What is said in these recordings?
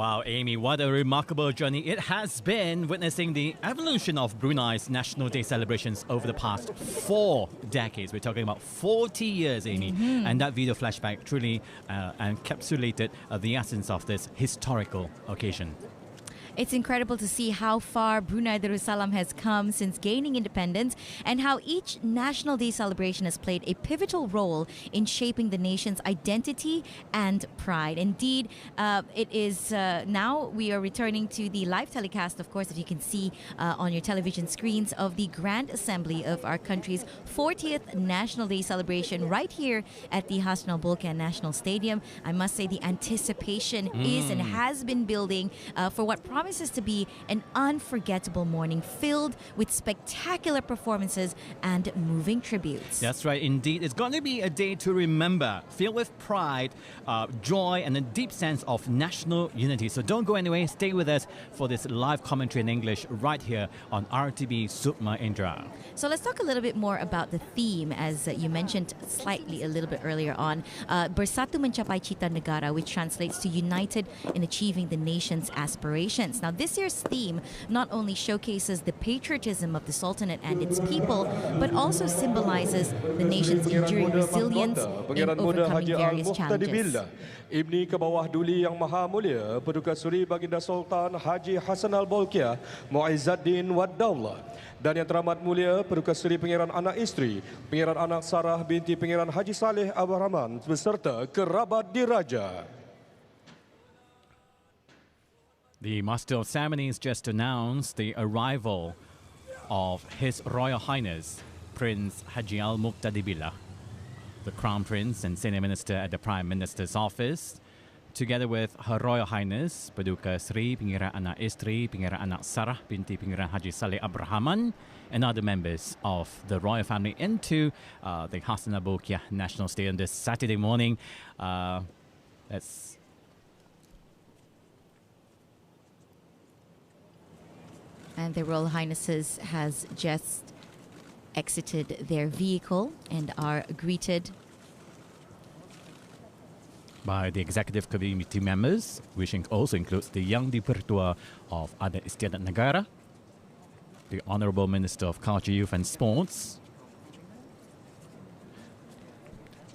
Wow, Amy, what a remarkable journey it has been, witnessing the evolution of Brunei's National Day celebrations over the past 4 decades. We're talking about 40 years, Amy. And that video flashback truly encapsulated the essence of this historical occasion. It's incredible to see how far Brunei Darussalam has come since gaining independence and how each National Day celebration has played a pivotal role in shaping the nation's identity and pride. Indeed, it is now we are returning to the live telecast, of course, as you can see on your television screens, of the Grand Assembly of our country's 40th National Day celebration right here at the Hassanal Bolkiah National Stadium. I must say the anticipation is and has been building for what promises to be an unforgettable morning filled with spectacular performances and moving tributes. That's right, indeed. It's going to be a day to remember, filled with pride, joy, and a deep sense of national unity. So don't go anywhere. Stay with us for this live commentary in English right here on RTB Sukma Indra. So let's talk a little bit more about the theme, as you mentioned slightly a little bit earlier on. Bersatu Mencapai Cita Negara, which translates to united in achieving the nation's aspirations. Now, this year's theme not only showcases the patriotism of the Sultanate and its people, but also symbolizes the nation's enduring resilience in overcoming various challenges. Ibni ke bawah duli yang maha mulia, Paduka Suri Baginda Sultan Haji Hassanal Bolkiah Muizzuddin Wad-Daulah, dan yang teramat mulia Paduka Suri Pangeran Anak Isteri, Pangeran Anak Sarah binti Pangeran Haji Saleh Abdul Rahman beserta kerabat diraja. The Master of Ceremonies just announced the arrival of His Royal Highness Prince Haji Al-Muqtadi Billah, the Crown Prince and Senior Minister at the Prime Minister's office, together with Her Royal Highness Paduka Sri Pangeran Anak Isteri, Pangeran Anak Sarah binti Pangeran Haji Saleh Abdul Rahman, and other members of the royal family into the Hassanal Bolkiah National Stadium this Saturday morning. And the Royal Highnesses has just exited their vehicle and are greeted by the executive committee members, which also includes the Yang Dipertua of Adat Istiadat Negara, the Honourable Minister of Culture, Youth and Sports.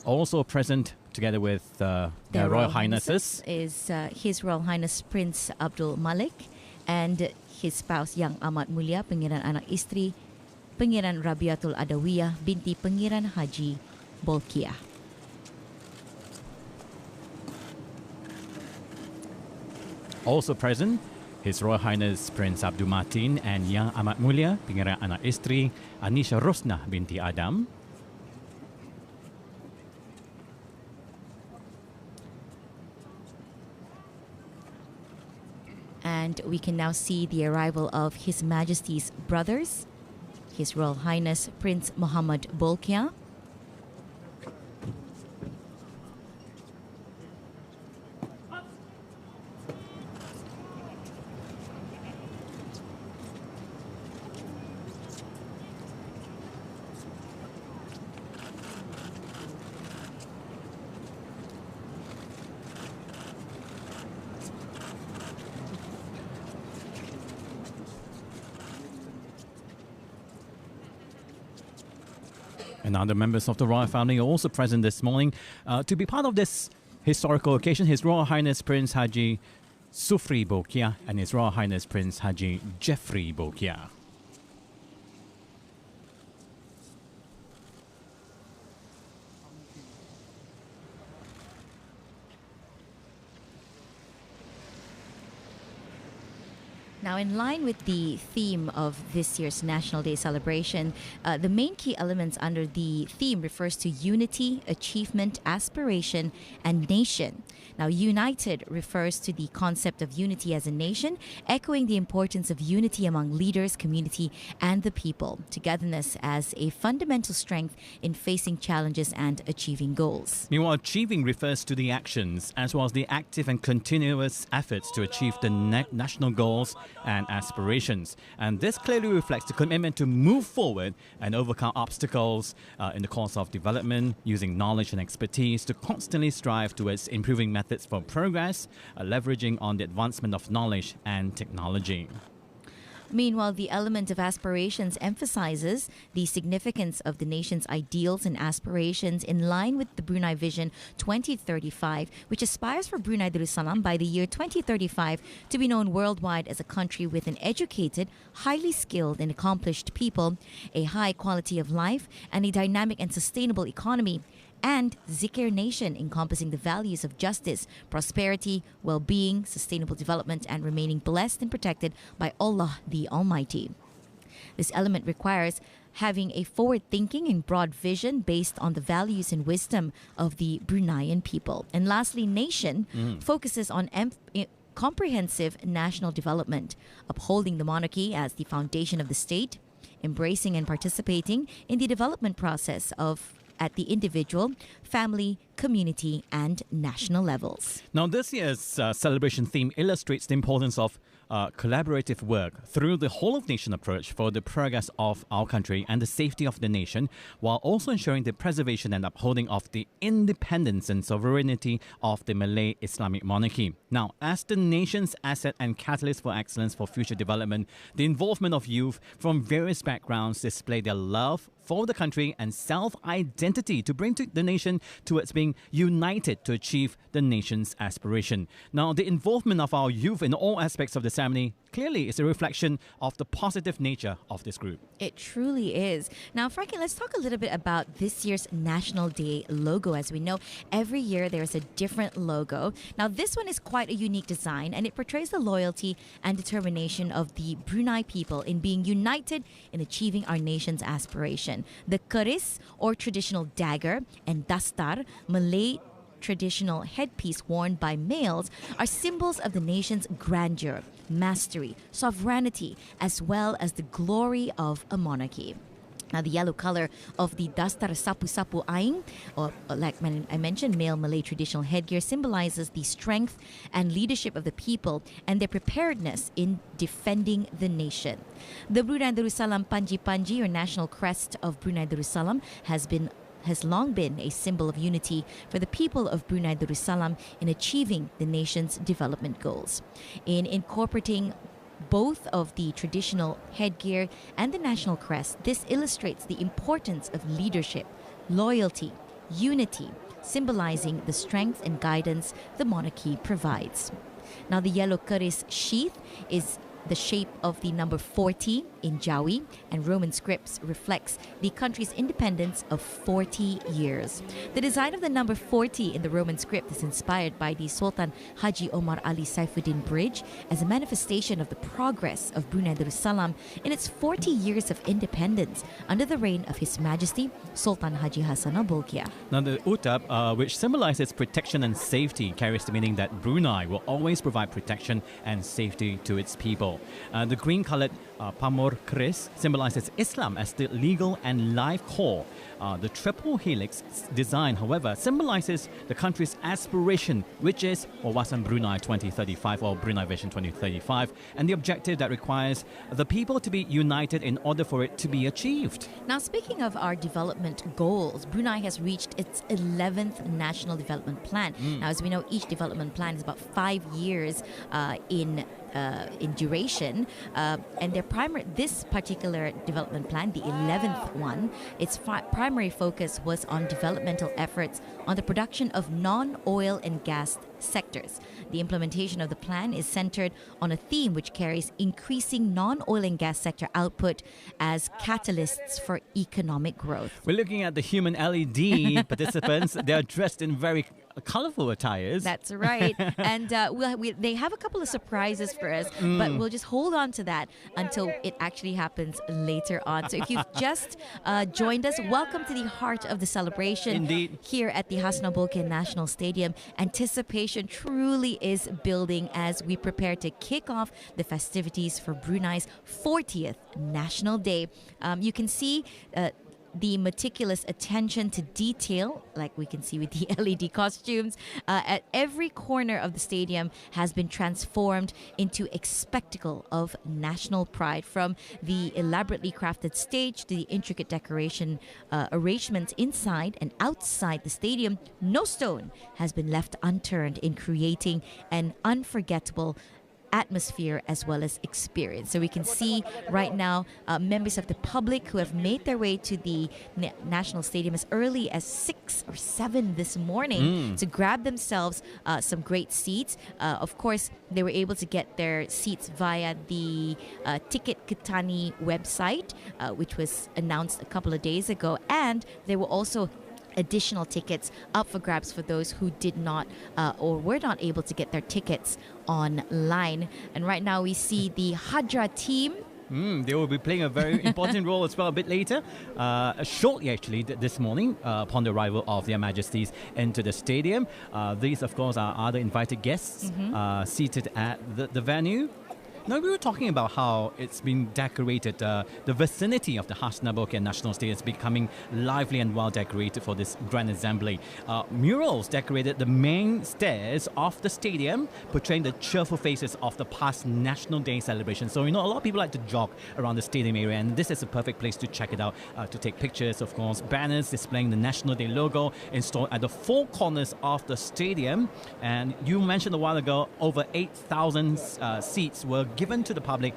Also present together with their Royal Highnesses is His Royal Highness Prince Abdul Malik and his spouse Yang Amat Mulia Pangeran Anak Isteri, Pangeran Rabiatul Adawiyah binti Pangeran Haji Bolkiah. Also present, His Royal Highness Prince Abdul Matin and Yang Amat Mulia Pangeran Anak Isteri Anisha Rosnah binti Adam. And we can now see the arrival of His Majesty's brothers, His Royal Highness Prince Muhammad Bolkiah, and other members of the royal family are also present this morning to be part of this historical occasion. His Royal Highness Prince Haji Sufri Bolkiah and His Royal Highness Prince Haji Jeffrey Bolkiah. Now, in line with the theme of this year's National Day celebration, the main key elements under the theme refers to unity, achievement, aspiration, and nation. Now, united refers to the concept of unity as a nation, echoing the importance of unity among leaders, community, and the people. Togetherness as a fundamental strength in facing challenges and achieving goals. Meanwhile, achieving refers to the actions as well as the active and continuous efforts to achieve the national goals and aspirations. And this clearly reflects the commitment to move forward and overcome obstacles in the course of development, using knowledge and expertise to constantly strive towards improving methods for progress, leveraging on the advancement of knowledge and technology. Meanwhile, the element of aspirations emphasizes the significance of the nation's ideals and aspirations in line with the Brunei Vision 2035, which aspires for Brunei Darussalam by the year 2035 to be known worldwide as a country with an educated, highly skilled and accomplished people, a high quality of life, and a dynamic and sustainable economy, and Zikir Nation, encompassing the values of justice, prosperity, well-being, sustainable development, and remaining blessed and protected by Allah the Almighty. This element requires having a forward-thinking and broad vision based on the values and wisdom of the Bruneian people. And lastly, Nation focuses on comprehensive national development, upholding the monarchy as the foundation of the state, embracing and participating in the development process at the individual, family, community, and national levels. Now, this year's celebration theme illustrates the importance of collaborative work through the whole-of-nation approach for the progress of our country and the safety of the nation, while also ensuring the preservation and upholding of the independence and sovereignty of the Malay Islamic monarchy. Now, as the nation's asset and catalyst for excellence for future development, the involvement of youth from various backgrounds display their love for the country and self-identity to bring the nation towards being united to achieve the nation's aspiration. Now, the involvement of our youth in all aspects of the ceremony clearly is a reflection of the positive nature of this group. It truly is. Now, Frankie, let's talk a little bit about this year's National Day logo. As we know, every year there's a different logo. Now, this one is quite a unique design, and it portrays the loyalty and determination of the Brunei people in being united in achieving our nation's aspiration. The keris, or traditional dagger, and dastar, Malay traditional headpiece worn by males, are symbols of the nation's grandeur, mastery, sovereignty, as well as the glory of a monarchy. Now, the yellow color of the dastar sapu-sapu aing, or like I mentioned, male Malay traditional headgear, symbolizes the strength and leadership of the people and their preparedness in defending the nation. The Brunei Darussalam Panji-Panji, or national crest of Brunei Darussalam, has long been a symbol of unity for the people of Brunei Darussalam in achieving the nation's development goals. In incorporating both of the traditional headgear and the national crest, this illustrates the importance of leadership, loyalty, unity, symbolizing the strength and guidance the monarchy provides. Now, the yellow keris sheath is the shape of the number 40 in Jawi, and Roman scripts reflects the country's independence of 40 years. The design of the number 40 in the Roman script is inspired by the Sultan Haji Omar Ali Saifuddin Bridge as a manifestation of the progress of Brunei Darussalam in its 40 years of independence under the reign of His Majesty Sultan Haji Hassan Al Bolkiah. Now, the utab, which symbolizes protection and safety, carries the meaning that Brunei will always provide protection and safety to its people. The green-colored pamor keris symbolizes Islam as the legal and life core. The triple helix design, however, symbolizes the country's aspiration, which is Wawasan Brunei 2035 or Brunei Vision 2035, and the objective that requires the people to be united in order for it to be achieved. Now, speaking of our development goals, Brunei has reached its 11th National Development Plan. Now, as we know, each development plan is about 5 years in duration, and this particular development plan, the 11th one, its primary focus was on developmental efforts on the production of non-oil and gas sectors. The implementation of the plan is centered on a theme which carries increasing non-oil and gas sector output as catalysts for economic growth. We're looking at the human LED participants. They are dressed in very colorful attires. That's right. And they have a couple of surprises for us, but we'll just hold on to that until it actually happens later on. So if you've just joined us, welcome to the heart of the celebration. Indeed. Here at the Hassan Al Bolkiah National Stadium. Anticipation truly is building as we prepare to kick off the festivities for Brunei's 40th National Day. You can see the meticulous attention to detail, like we can see with the LED costumes, at every corner of the stadium has been transformed into a spectacle of national pride. From the elaborately crafted stage to the intricate decoration arrangements inside and outside the stadium, no stone has been left unturned in creating an unforgettable atmosphere as well as experience. So we can see right now members of the public who have made their way to the National Stadium as early as 6 or 7 this morning to grab themselves some great seats. Of course, they were able to get their seats via the Ticket Kitani website, which was announced a couple of days ago, and there were also additional tickets up for grabs for those who did not or were not able to get their tickets online. And right now we see the Hadra team. They will be playing a very important role as well a bit later, shortly actually this morning upon the arrival of Their Majesties into the stadium. These of course are other invited guests seated at the venue. Now, we were talking about how it's been decorated. The vicinity of the Hassanal Bolkiah National Stadium is becoming lively and well decorated for this grand assembly. Murals decorated the main stairs of the stadium, portraying the cheerful faces of the past National Day celebration. So, a lot of people like to jog around the stadium area, and this is a perfect place to check it out, to take pictures, of course. Banners displaying the National Day logo installed at the 4 corners of the stadium. And you mentioned a while ago, over 8,000 seats were given to the public.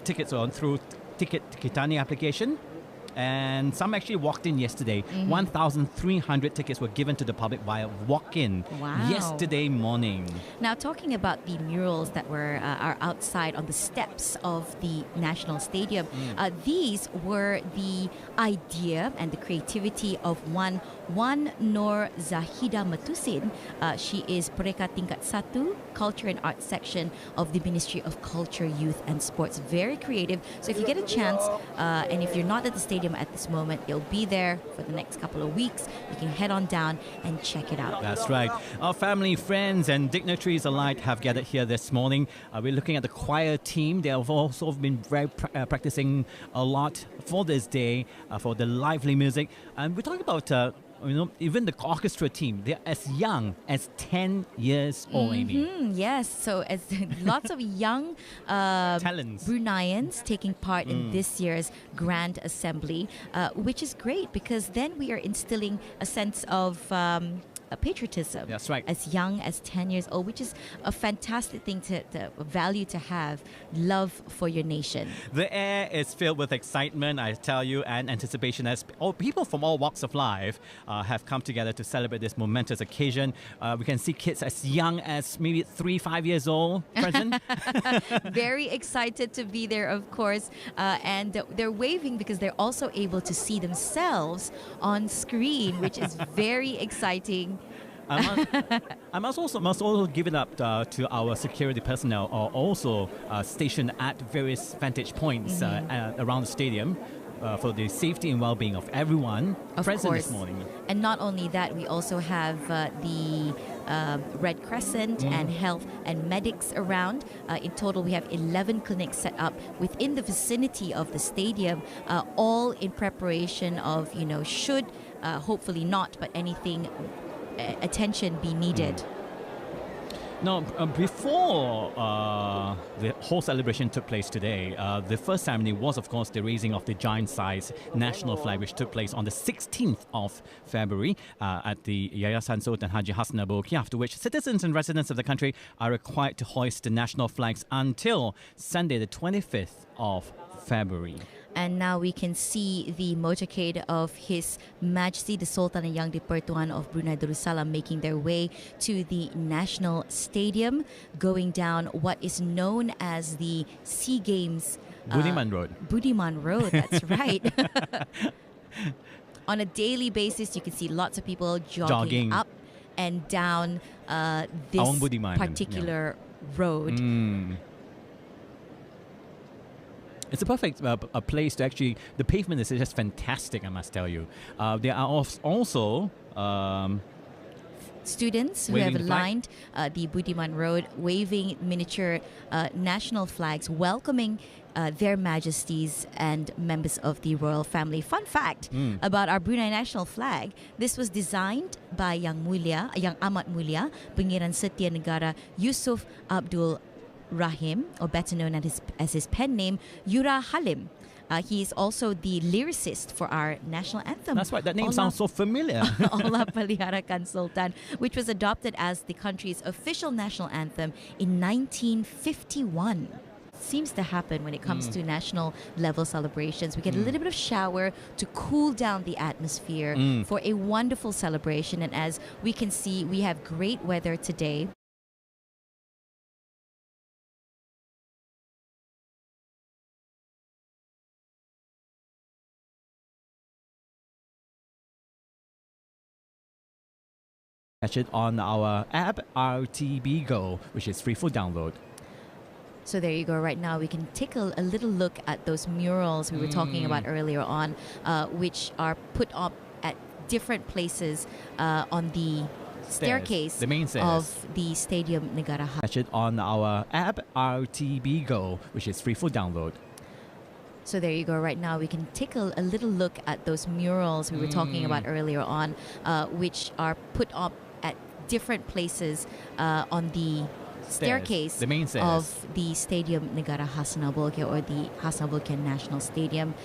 Tickets are through Ticket Kitani application. And some actually walked in yesterday. 1,300 tickets were given to the public via walk-in yesterday morning. Now, talking about the murals that are outside on the steps of the National Stadium, these were the idea and the creativity of one Nur Zahida Matusin. She is Pereka Tingkat 1, Culture and Arts section of the Ministry of Culture, Youth and Sports. Very creative. So if you get a chance, and if you're not at the stadium at this moment, you'll be there for the next couple of weeks. You can head on down and check it out. That's right. Our family, friends and dignitaries alike have gathered here this morning. We're looking at the choir team. They have also been practicing a lot for this day, for the lively music. And we're talking about even the orchestra team, they're as young as 10 years old, Amy. Yes, so as lots of young talents, Bruneians taking part in this year's Grand Assembly, which is great because then we are instilling a sense of patriotism. That's right. As young as 10 years old, which is a fantastic thing to value to have, love for your nation. The air is filled with excitement, I tell you, and anticipation as people from all walks of life have come together to celebrate this momentous occasion. We can see kids as young as maybe 3-5 years old present. Very excited to be there, of course, and they're waving because they're also able to see themselves on screen, which is very exciting. I must also give it up to our security personnel, also stationed at various vantage points around the stadium for the safety and well-being of everyone present this morning. And not only that, we also have the Red Crescent and health and medics around. In total, we have 11 clinics set up within the vicinity of the stadium, all in preparation of, should hopefully not, but anything attention be needed. Now, before the whole celebration took place today, the first ceremony was, of course, the raising of the giant-size national flag, which took place on the 16th of February at the Yayasan Sultan Haji Hassanal Bolkiah, after which citizens and residents of the country are required to hoist the national flags until Sunday, the 25th of February. And now we can see the motorcade of His Majesty the Sultan and Yang di-Pertuan of Brunei Darussalam making their way to the National Stadium, going down what is known as the SEA Games Budiman Road. Budiman Road, that's right. On a daily basis, you can see lots of people jogging up and down this particular road. It's a perfect a place to actually, the pavement is just fantastic, I must tell you. There are also students who Waving have the flag. lined the Budiman Road, waving miniature national flags, welcoming their majesties and members of the royal family. Fun fact about our Brunei national flag: this was designed by Yang Amat Mulia, Pangeran Setia Negara Yusuf Abdul Rahim, or better known as his pen name, Yura Halim. He is also the lyricist for our national anthem. That's right. That name sounds so familiar. Allah Peliharakan Sultan, which was adopted as the country's official national anthem in 1951. Seems to happen when it comes to national level celebrations. We get a little bit of shower to cool down the atmosphere for a wonderful celebration. And as we can see, we have great weather today. Catch it on our app, RTB Go, which is free for download. So there you go. Right now, we can take a little look at those murals we were talking about earlier on, which are put up at different places on the staircase the main stairs of the Stadium Negara. Catch it on our app, RTB Go, which is free for download. So there you go. Right now, we can take a little look at those murals we were talking about earlier on, which are put up at different places on the staircase the main stairs of the Stadium Negara Hassanal Bolkiah, or the Hassanal Bolkiah National Stadium.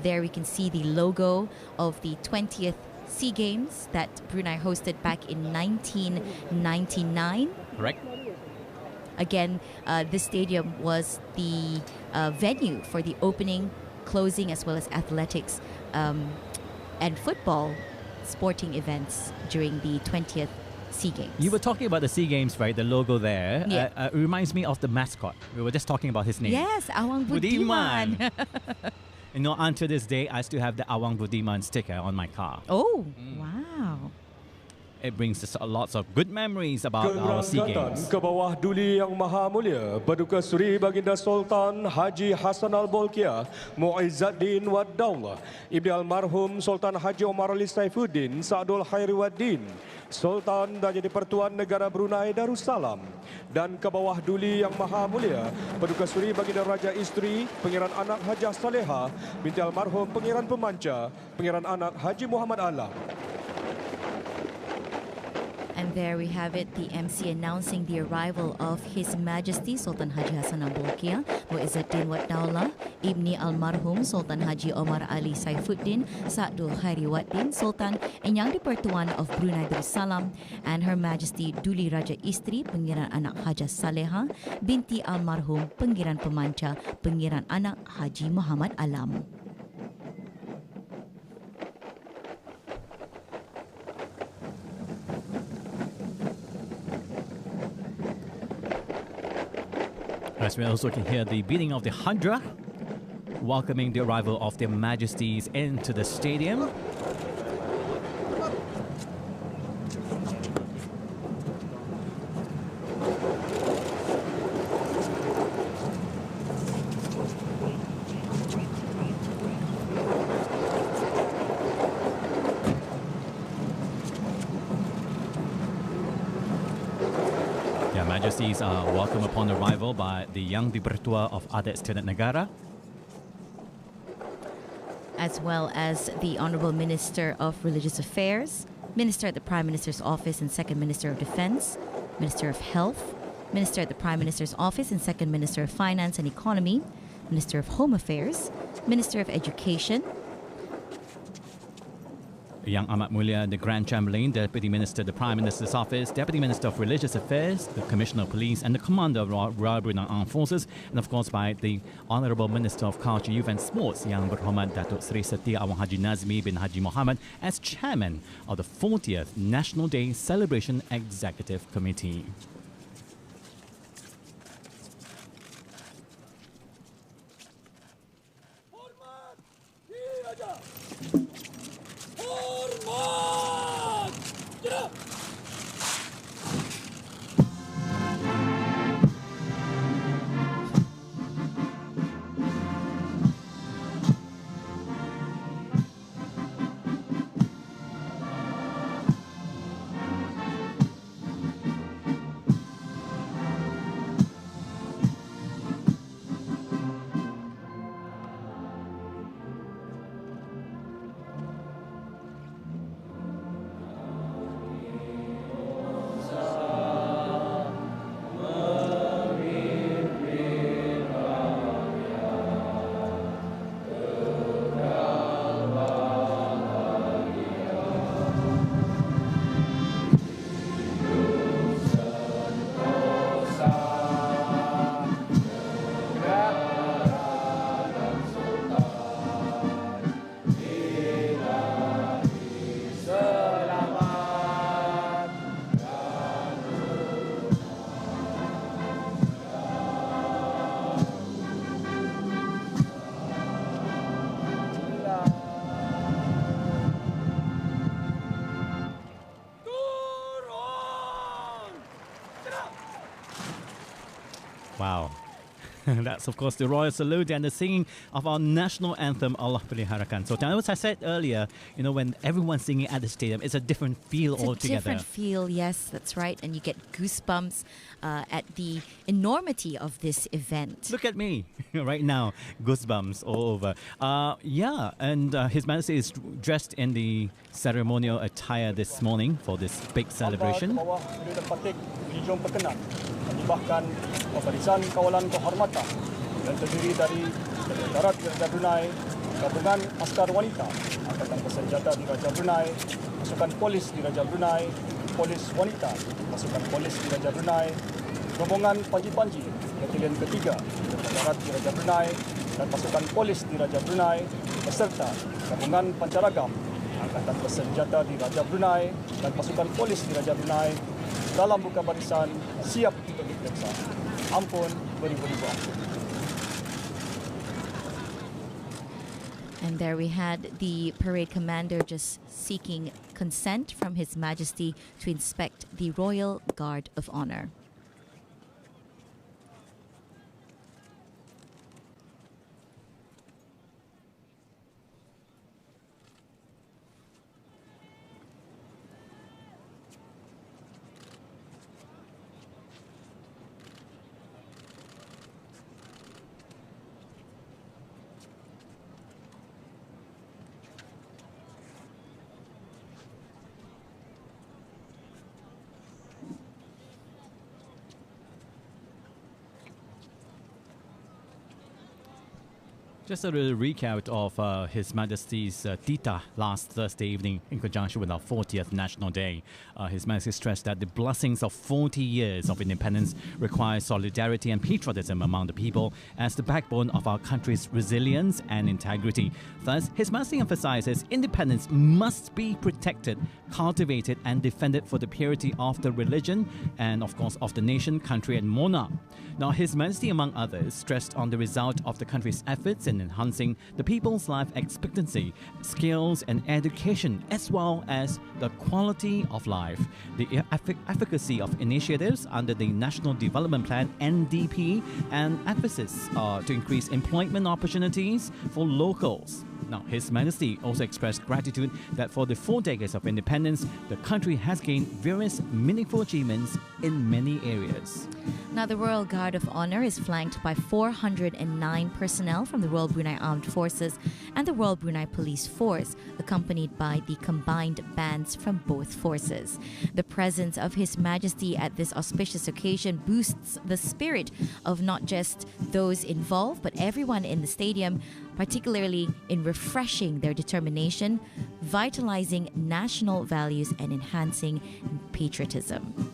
There we can see the logo of the 20th SEA Games that Brunei hosted back in 1999. Correct. Again, this stadium was the venue for the opening, closing, as well as athletics and football sporting events during the 20th SEA Games. You were talking about the SEA Games, right? The logo there. Yeah. It reminds me of the mascot. We were just talking about his name. Yes, Awang Budiman. You know, until this day, I still have the Awang Budiman sticker on my car. Oh, wow. It brings us lots of good memories about our SEA Games. Ke bawah duli yang maha mulia, Paduka Suri Baginda Sultan Haji Hassanal Bolkiah Muizzaddin Wad Daulah, Ibni Almarhum Sultan Haji Omar Ali Saifuddin Sa'dul Khairi Waddin, Sultan dan Jadi Pertuan Negara Brunei Darussalam, dan ke bawah duli yang maha mulia, Paduka Suri Baginda Raja Isteri Pangeran Anak Hajah Saleha binti Almarhum Pangeran Pemanca Pangeran Anak Haji Muhammad Alam. And there we have it, the MC announcing the arrival of His Majesty Sultan Haji Hassanal Bolkiah Muizzaddin Wad Daulah, Ibni Almarhum Sultan Haji Omar Ali Saifuddin Sa'dul Khairi Waddin, Sultan and Yang di-Pertuan of Brunei Darussalam, and Her Majesty Duli Raja Isteri Pangeran Anak Hajah Saleha binti Almarhum Pangeran Pemanca Pangeran Anak Haji Muhammad Alam. As we also can hear the beating of the Hadra, welcoming the arrival of their majesties into the stadium. Their majesties are welcomed upon arrival by the Yang di-Pertua of Adat Istiadat Negara, as well as the Honorable Minister of Religious Affairs, Minister at the Prime Minister's Office and Second Minister of Defense, Minister of Health, Minister at the Prime Minister's Office and Second Minister of Finance and Economy, Minister of Home Affairs, Minister of Education, Yang Amat Mulia, the Grand Chamberlain, Deputy Minister, the Prime Minister's Office, Deputy Minister of Religious Affairs, the Commissioner of Police, and the Commander of Royal Brunei Armed Forces, and of course by the Honourable Minister of Culture, Youth and Sports, Yang Berhormat Datuk Seri Setia Awang Haji Nazmi bin Haji Mohamad, as Chairman of the 40th National Day Celebration Executive Committee. That's, of course, the royal salute and the singing of our national anthem, Allah Peliharakan. So, as I said earlier, when everyone's singing at the stadium, it's a different feel It's altogether. a different feel, yes, that's right. And you get goosebumps at the enormity of this event. Look at me right now, goosebumps all over. And His Majesty is dressed in the ceremonial attire this morning for this big celebration. Bahkan Barisan Kawalan Kehormatan yang terdiri dari Darat Raja Brunei, Gabungan Askar Wanita, Angkatan Bersenjata di Raja Brunei, Pasukan Polis di Raja Brunei, Polis Wanita, Pasukan Polis di Raja Brunei, Rombongan Panji-Panji, Batalion ketiga Darat di Raja Brunei, dan Pasukan Polis di Raja Brunei, beserta Gabungan Pancaragam, Angkatan Bersenjata di Raja Brunei, dan Pasukan Polis di Raja Brunei, dalam buka barisan siap untuk diperiksa. Ampun, beribu-ribu ampun. And there we had the parade commander just seeking consent from His Majesty to inspect the Royal Guard of Honor. Just a little recount of His Majesty's Tita last Thursday evening in conjunction with our 40th National Day. His Majesty stressed that the blessings of 40 years of independence require solidarity and patriotism among the people as the backbone of our country's resilience and integrity. Thus, His Majesty emphasizes independence must be protected, cultivated and defended for the purity of the religion and, of course, of the nation, country and monarch. Now, His Majesty, among others, stressed on the result of the country's efforts in enhancing the people's life expectancy, skills and education, as well as the quality of life, the efficacy of initiatives under the National Development Plan (NDP), and emphasis to increase employment opportunities for locals. Now, His Majesty also expressed gratitude that for the 4 decades of independence, the country has gained various meaningful achievements in many areas. Now, the Royal Guard of Honor is flanked by 409 personnel from the Royal Brunei Armed Forces and the Royal Brunei Police Force, accompanied by the combined bands from both forces. The presence of His Majesty at this auspicious occasion boosts the spirit of not just those involved, but everyone in the stadium, particularly in refreshing their determination, vitalizing national values, and enhancing patriotism.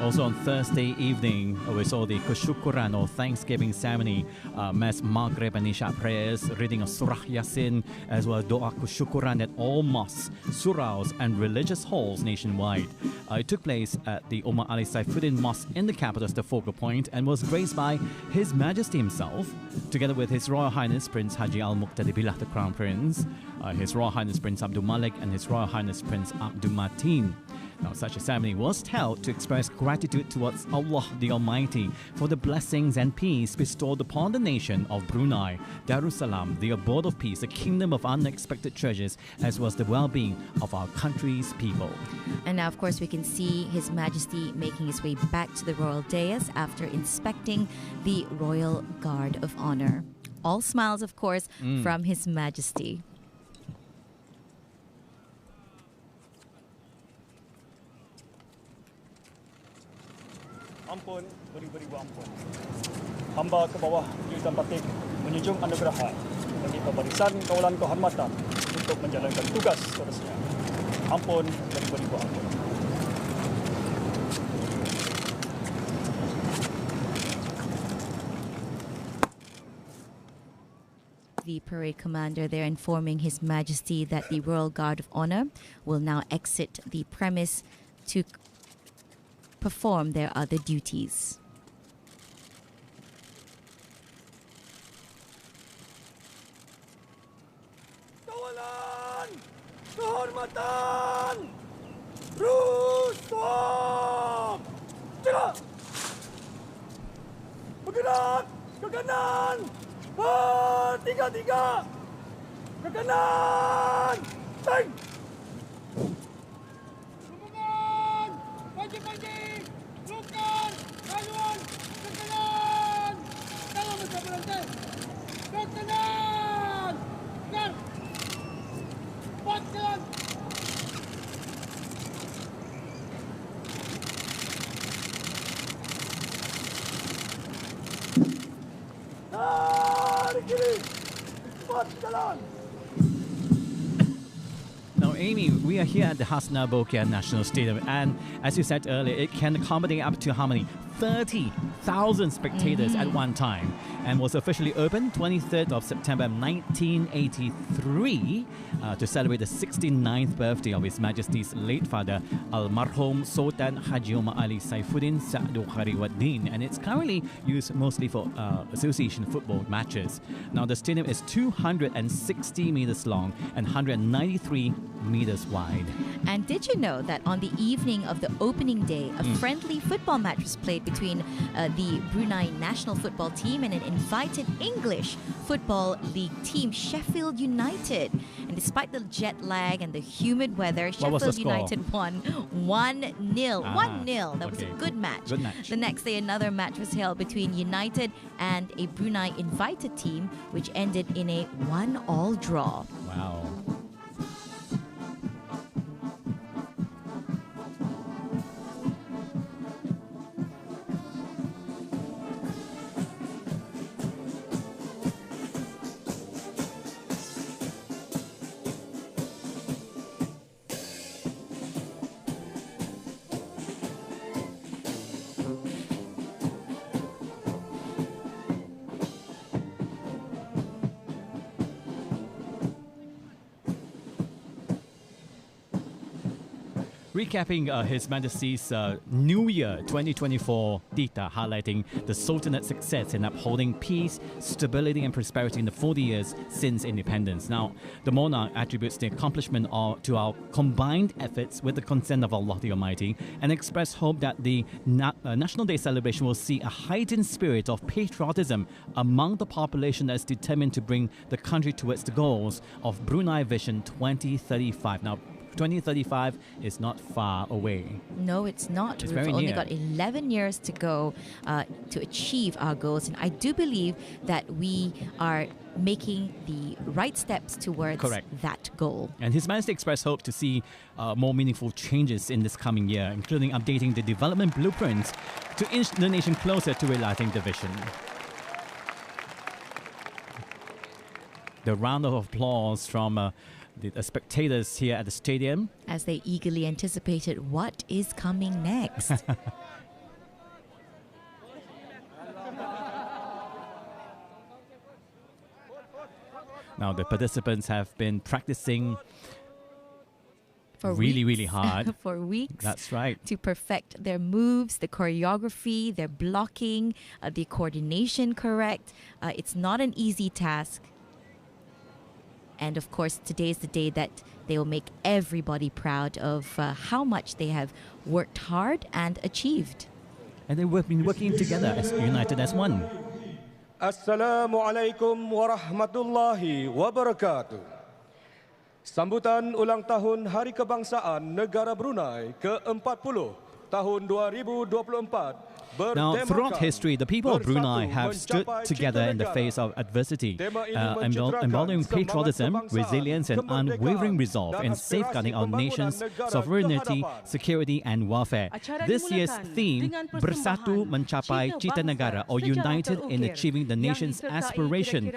Also on Thursday evening, we saw the Kesyukuran or Thanksgiving ceremony, Mass Maghrib and Isha prayers, reading of Surah Yasin, as well as Doa Kesyukuran at all mosques, surahs and religious halls nationwide. It took place at the Omar Ali Saifuddin Mosque in the capital as the focal point and was graced by His Majesty himself, together with His Royal Highness Prince Haji Al Muqtadi Billah, the Crown Prince, His Royal Highness Prince Abdul Malik and His Royal Highness Prince Abdul Mateen. Now, such a ceremony was held to express gratitude towards Allah the Almighty for the blessings and peace bestowed upon the nation of Brunei, Darussalam, the abode of peace, a kingdom of unexpected treasures, as well as the well-being of our country's people. And now, of course, we can see His Majesty making his way back to the royal dais after inspecting the Royal Guard of Honor. All smiles, of course, from His Majesty. Ampun, beri-beribu ampun. Hamba ke bawah julutan batik menjunjung anugerah bagi Pembarisan Kawalan Kehormatan untuk menjalankan tugas seterusnya. Ampun, beri-beribu ampun. The parade commander there informing His Majesty that the Royal Guard of Honor will now exit the premise to perform their other duties. Kawalan! Kehormatan! Rusuk! Tira! Bergerak ke kanan! Tiga-tiga! Ke kanan! Bang! Hubungan! Pancing-pancing! Tukar! Haluan! Ke kanan! Dalam masa berantai! Ke kanan! Tukar! Buat jalan! Now, Amy, we are here at the Hasna Bolkiah National Stadium, and as you said earlier, it can accommodate up to how many? 30,000 spectators at one time, and was officially opened 23rd of September 1983 to celebrate the 69th birthday of His Majesty's late father, Almarhum Sultan Haji Omar Ali Saifuddin Sa'du Khariwaddin, and it's currently used mostly for association football matches. Now, the stadium is 260 meters long and 193 meters wide. And did you know that on the evening of the opening day, a friendly football match was played between the Brunei national football team and an invited English Football League team, Sheffield United. And despite the jet lag and the humid weather, Sheffield United won 1-0. 1-0. That was a good match. Good match. The next day, another match was held between United and a Brunei invited team, which ended in a 1-1 draw. Wow. Recapping His Majesty's New Year 2024 dita, highlighting the Sultanate's success in upholding peace, stability and prosperity in the 40 years since independence. Now, the monarch attributes the accomplishment to our combined efforts with the consent of Allah the Almighty, and expressed hope that the National Day celebration will see a heightened spirit of patriotism among the population that is determined to bring the country towards the goals of Brunei Vision 2035. Now, 2035 is not far away. No, it's not. It's We've very only near. got 11 years to go to achieve our goals. And I do believe that we are making the right steps towards that goal. And His Majesty expressed hope to see more meaningful changes in this coming year, including updating the development blueprints to inch the nation closer to realizing the vision. The round of applause from the spectators here at the stadium, as they eagerly anticipated what is coming next. Now, the participants have been practicing for really hard. For weeks. That's right. To perfect their moves, the choreography, their blocking, the coordination correct. It's not an easy task. And of course, today is the day that they will make everybody proud of how much they have worked hard and achieved. And they've been working together as united as one. Assalamualaikum warahmatullahi wabarakatuh. Sambutan ulang tahun Hari Kebangsaan Negara Brunei ke-40 tahun 2024. Now, throughout history, the people of Brunei have stood together in the face of adversity, embodying patriotism, resilience, and unwavering resolve in safeguarding our nation's sovereignty, security, and welfare. This year's theme, Bersatu Mencapai Cita Negara, or United in Achieving the Nation's Aspiration,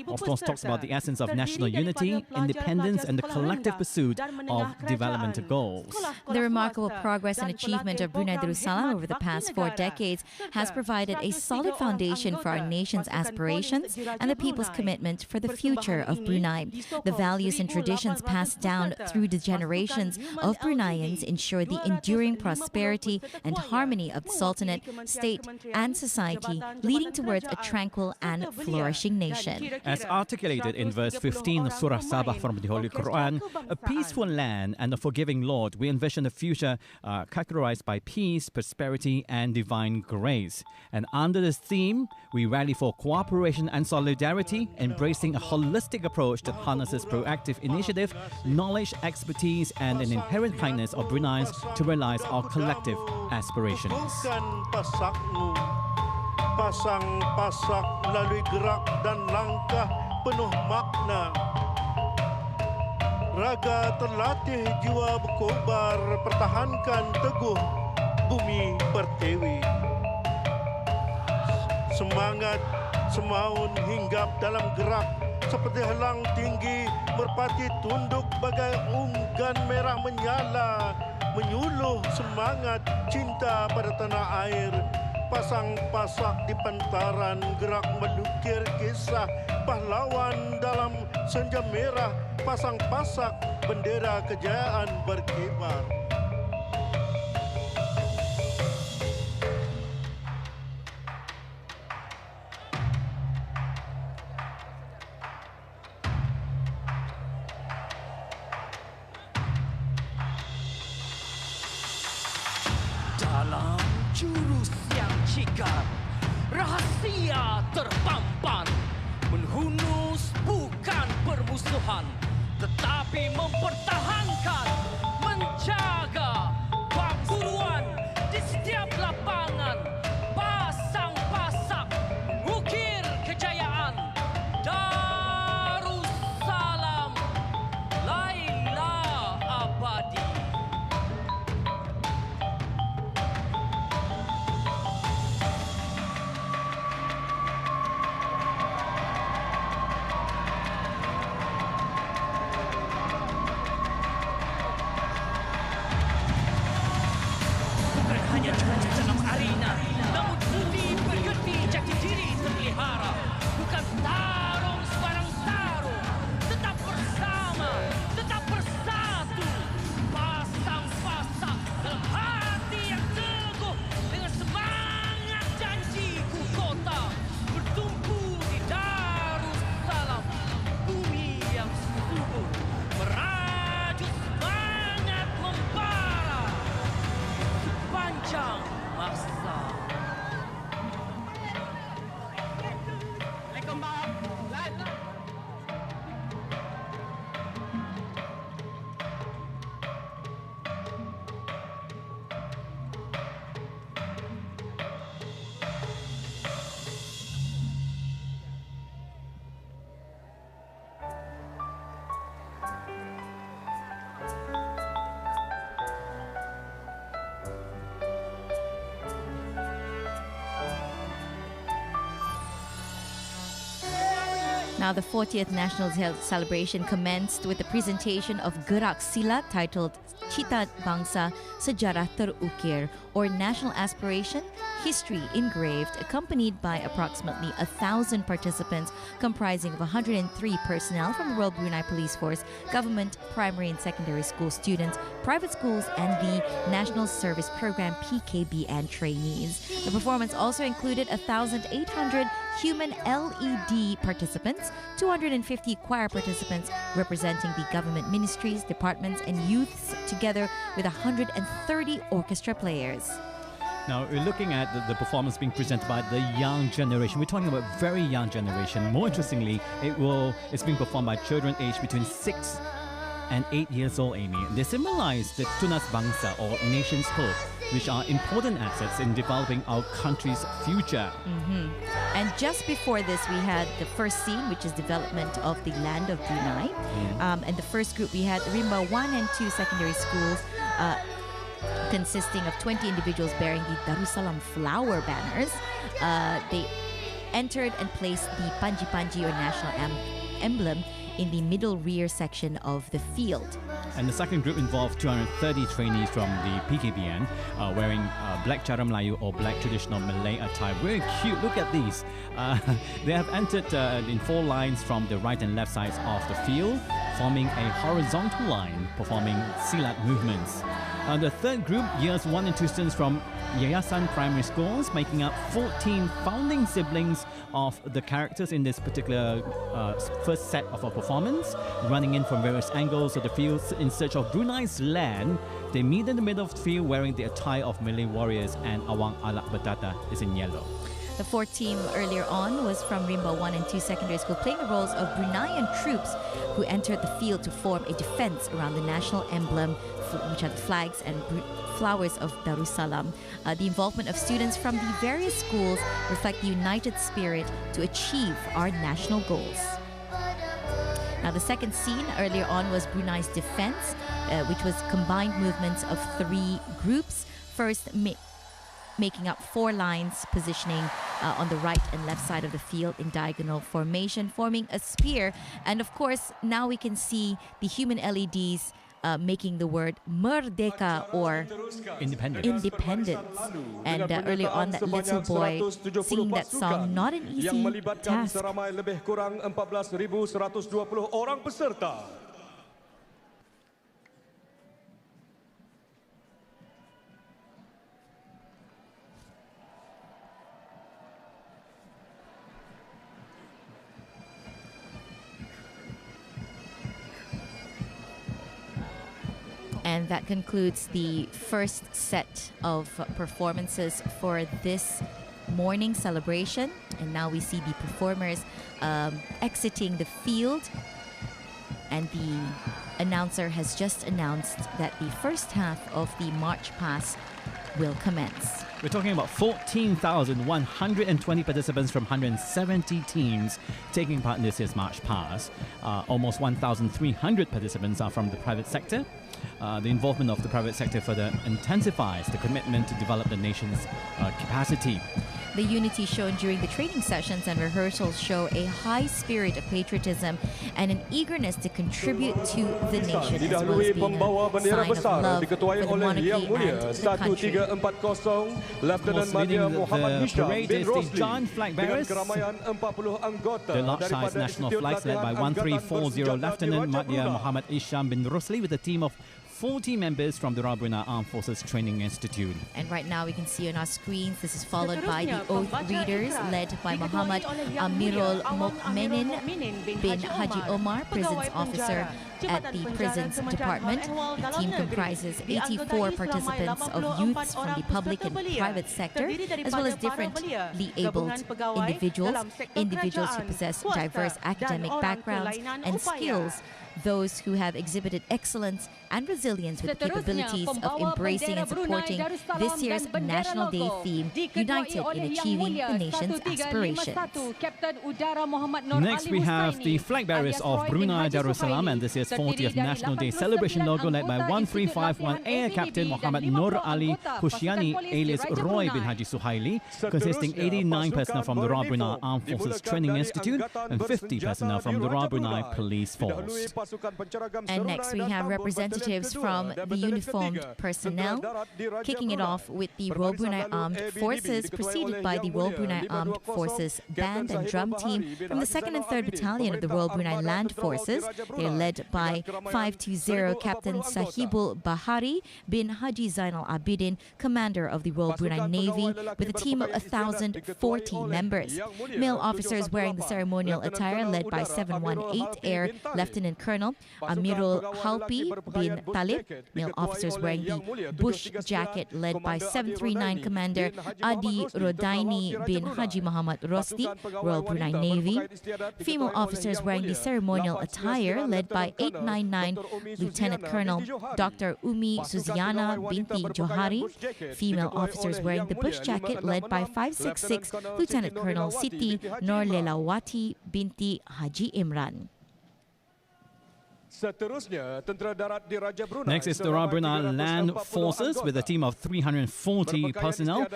of course talks about the essence of national unity, independence, and the collective pursuit of developmental goals. The remarkable progress and achievement of Brunei Darussalam over the past 4 4 decades has provided a solid foundation for our nation's aspirations and the people's commitment for the future of Brunei. The values and traditions passed down through the generations of Bruneians ensure the enduring prosperity and harmony of the Sultanate, state and society, leading towards a tranquil and flourishing nation. As articulated in verse 15 of Surah Sabah from the Holy Quran, a peaceful land and a forgiving Lord, we envision a future characterized by peace, prosperity and divine grace. And under this theme, we rally for cooperation and solidarity, embracing a holistic approach that harnesses proactive initiative, knowledge, expertise and an inherent kindness of Bruneians to realize our collective aspirations. Pasang-pasak melalui gerak dan langkah penuh makna. Raga terlatih, jiwa berkobar, pertahankan teguh bumi pertiwi. Semangat semaun hinggap dalam gerak seperti helang tinggi merpati tunduk bagai unggan merah menyala, menyuluh semangat cinta pada tanah air. Pasang-pasak di pantaran gerak melukir kisah pahlawan dalam senja merah. Pasang-pasak bendera kejayaan berkibar. Dalam jurus yang cikar, rahasia terpampang, menghunus bukan permusuhan, tetapi mempertahankan, menjaga perburuan di setiap lapangan. Pasang-pasak mengukir kejayaan. Darussalam, Laila abadi. Hanya cuaca dalam arena, namun budi bergerti jati diri terpelihara. Bukan tarung sebarang tarung, tetap bersama, tetap bersatu. Pasang-pasak dalam hati yang teguh dengan semangat janjiku kota bertumpu di Darussalam, bumi yang subur, merajut semangat membara panjang masa. Now, the 40th National Celebration commenced with the presentation of gerak silat titled Cita Bangsa Sejarah Terukir, or National Aspiration, History Engraved, accompanied by approximately 1,000 participants comprising of 103 personnel from the Royal Brunei Police Force, government, primary and secondary school students, private schools and the National Service Program PKB and trainees. The performance also included 1,800 human LED participants, 250 choir participants representing the government ministries, departments and youths, together with 130 orchestra players. Now, we're looking at the performance being presented by the young generation. We're talking about very young generation. More interestingly, it's being performed by children aged between 6 and 8 years old, Amy. They symbolize the Tunas Bangsa, or nation's hope, which are important assets in developing our country's future. And just before this, we had the first scene, which is development of the land of Brunei. And the first group, we had Rimba 1 and 2 secondary schools, consisting of 20 individuals bearing the Darussalam flower banners. They entered and placed the Panji Panji, or national emblem, in the middle rear section of the field. And the second group involved 230 trainees from the PKBN wearing black Cara Melayu or black traditional Malay attire. Very cute. Look at these. They have entered in 4 lines from the right and left sides of the field, forming a horizontal line, performing silat movements. The third group, years 1 and 2 students from Yayasan Primary Schools, making up 14 founding siblings of the characters in this particular first set of a performance, running in from various angles of the field in search of Brunei's land. They meet in the middle of the field wearing the attire of Malay warriors, and Awang Alak Batata is in yellow. The fourth team earlier on was from Rimba 1 and 2 secondary school, playing the roles of Bruneian troops who entered the field to form a defense around the national emblem, which are the flags and flowers of Darussalam. The involvement of students from the various schools reflect the united spirit to achieve our national goals. Now, the second scene earlier on was Brunei's defense, which was combined movements of 3 groups. First, making up 4 lines, positioning on the right and left side of the field in diagonal formation, forming a spear. And of course, now we can see the human LEDs making the word Merdeka or independence. And earlier on, that little boy singing that song, not an easy task. Lebih kurang 14,120 orang peserta. And that concludes the first set of performances for this morning celebration. And now we see the performers exiting the field. And the announcer has just announced that the first half of the march past will commence. We're talking about 14,120 participants from 170 teams taking part in this year's March Past. Almost 1,300 participants are from the private sector. The involvement of the private sector further intensifies the commitment to develop the nation's capacity. The unity shown during the training sessions and rehearsals show a high spirit of patriotism and an eagerness to contribute to the nation, as well as being a sign of love for the monarchy and the country. Leading the parade is the John flag bearers. The large-sized national flags led by 1340 Lieutenant Madya Muhammad Isham bin Rosli with a team of 40 members from the Royal Brunei Armed Forces Training Institute. And right now we can see on our screens, this is followed by the oath readers led by Muhammad Amirul Mukminin bin Haji Omar, prisons officer at the prisons department. The team comprises 84 participants of youths from the public and private sector, as well as differently abled individuals who possess diverse academic backgrounds and skills, those who have exhibited excellence and resilience with the capabilities of embracing and supporting this year's National Day theme, united in achieving the nation's aspirations. Next, we have the flag bearers of Brunei Darussalam and this year's 40th National Day celebration logo led by 1351 Air Captain Muhammad Nur Ali Hushiani alias Roy bin Haji Suhaili, consisting 89 personnel from the Royal Brunei Armed Forces Training Institute and 50 personnel from the Royal Brunei Police Force. And next we have representatives from the uniformed personnel, kicking it off with the Royal Brunei Armed Forces, preceded by the Royal Brunei Armed Forces band and drum team from the 2nd and 3rd Battalion of the Royal Brunei Land Forces. They are led by 520 Captain Sahibul Bahari bin Haji Zainal Abidin, commander of the Royal Brunei Navy, with a team of 1,040 members. Male officers wearing the ceremonial attire led by 718 Air Lieutenant Colonel Amirul Halpi bin Talib. Male officers wearing the bush jacket led by 739 Commander Adi Rodaini bin Haji Muhammad Rosti, Royal Brunei Navy. Female officers wearing the ceremonial attire led by 899 Lieutenant Colonel Dr. Umi Suziana binti Johari. Female officers wearing the bush jacket led by 566 Lieutenant Colonel Siti Nur Lelawati binti Haji Imran. Seterusnya, Tentera Darat Diraja Brunei. Next is the Brunei Land Forces with a team of 340 personnel.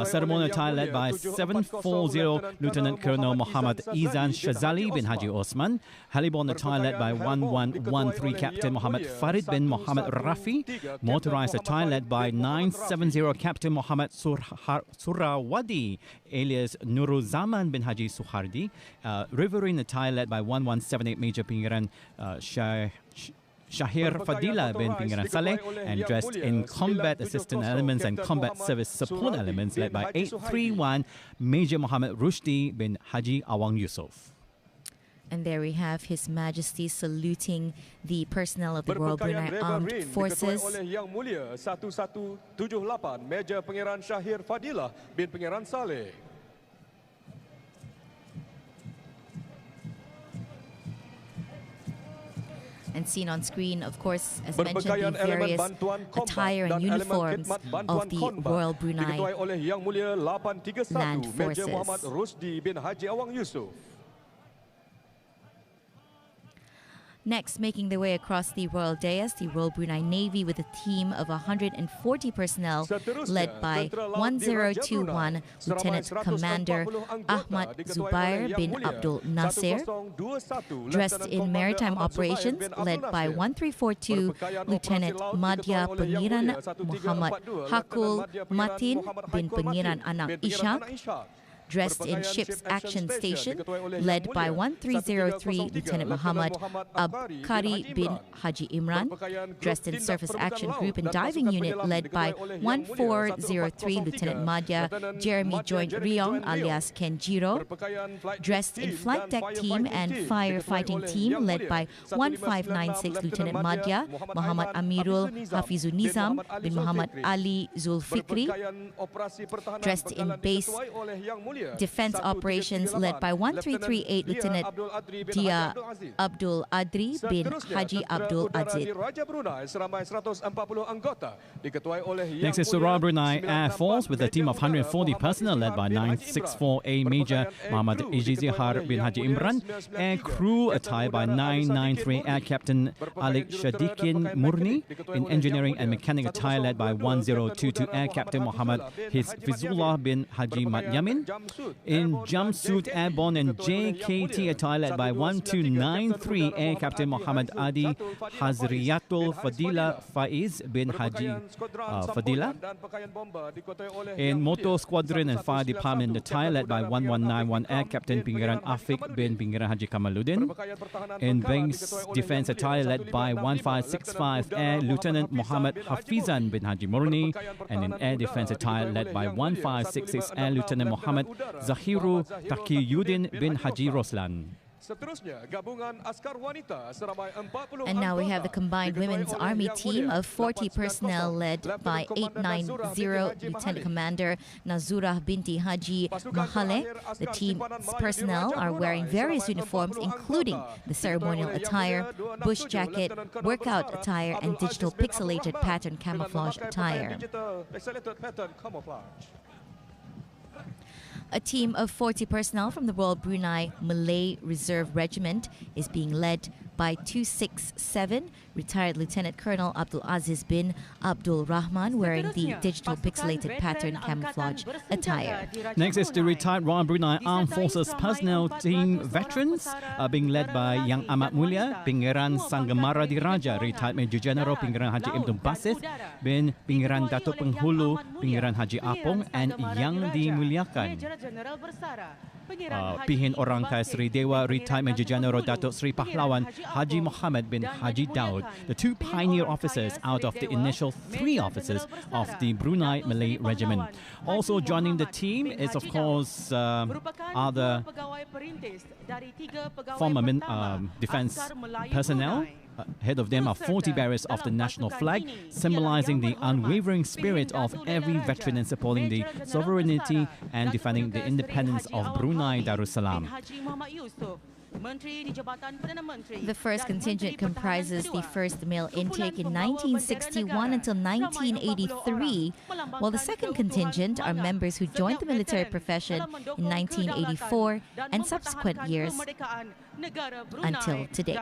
Ceremonial attire led by 740 Lieutenant Colonel Muhammad Izan Shazali bin Haji Osman. Heliborne attire led by 1113 Captain Muhammad Farid bin Muhammad Rafi. Motorized attire led by 970 Captain Muhammad Surawadi alias Nuruzaman bin Haji Suhardi. Riverine attire led by 1178 Major Pinggiran Shahir Fadila bin Pinggiran Saleh, and dressed in combat assistant elements and combat service support elements led by 831 Major Muhammad Rushdi bin Haji Awang Yusof. And there we have His Majesty saluting the personnel of the Royal Brunei Armed Forces. Oleh Yang Mulia 1178 Major Pangeran Shahir Fadilah bin Pangeran Saleh. And seen on screen, of course, as mentioned, the various attire and uniforms of the Royal Brunei Land Forces. Next, making their way across the Royal Dais, the Royal Brunei Navy with a team of 140 personnel led by 1021 Lieutenant Commander Ahmad Zubair bin Abdul Nasir. Dressed in maritime operations led by 1342 Lieutenant Madya Pangeran Muhammad Hakul Matin bin Pangeran Anak Ishak. Dressed in Ships Action Station, led by 1303 Lieutenant Muhammad Abkari bin Haji Imran. Dressed in Surface Action Group and Diving Unit, led by 1403 Lieutenant Madya Jeremy Joint Riong alias Kenjiro. Dressed in Flight Deck Team and Firefighting Team, led by 1596 Lieutenant Madya Muhammad Amirul Hafizul Nizam bin Muhammad Ali Zulfikri. Dressed in Base Defense Operations led by 1338 Lieutenant Dia Abdul Adri bin Haji Abdul Aziz. Next is the Royal Brunei Air Force with a team of 140 personnel led by 964A Major Muhammad Ijizihar bin Haji Imran. Air crew attire by 993 Air Captain Alik Shadikin Murni. In engineering and mechanic attire led by 1022 Air Captain Muhammad Hizfizullah bin Haji Mat Yamin. In jumpsuit airborne and JKT attire led by 1293 Air Captain Muhammad Adi Hazriyatul Fadila Faiz bin Haji Fadila. In motor squadron and fire department attire led by 1191 Air Captain Pinggiran Afiq bin Pinggiran Haji Kamaluddin. In base defense attire led by 1565 Air Lieutenant Muhammad Hafizan bin Haji Murni. And in air defense attire led by 1566 Air Lieutenant Muhammad Zahiru Taqiyuddin bin Haji Roslan. And now we have the combined women's army team of 40 personnel led by 890 Lieutenant Commander Nazurah binti Haji Mahale. The team's personnel are wearing various uniforms including the ceremonial attire, bush jacket, workout attire and digital pixelated pattern camouflage attire. A team of 40 personnel from the Royal Brunei Malay Reserve Regiment is being led by 267 retired Lieutenant Colonel Abdul Aziz bin Abdul Rahman, wearing the digital pixelated pattern camouflage attire. Next is the retired Royal Brunei Armed Forces personnel team veterans being led by Yang Amat Mulia Pinggiran Sanggamara Diraja, retired Major General Pinggiran Haji Ibn Basit bin Pinggiran Datuk Penghulu Pinggiran Haji Apong, and Yang Dimuliakan Pihin Orangkai Sri Dewa, retired Major General Datuk Sri Pahlawan Haji Muhammad bin Haji Daud, the two pioneer officers out of the initial 3 officers of the Brunei Malay Regiment. Also joining the team is, of course, other former defense personnel. Ahead of them are 40 bearers of the national flag, symbolizing the unwavering spirit of every veteran in supporting the sovereignty and defending the independence of Brunei Darussalam. The first contingent comprises the first male intake in 1961 until 1983, while the second contingent are members who joined the military profession in 1984 and subsequent years until today.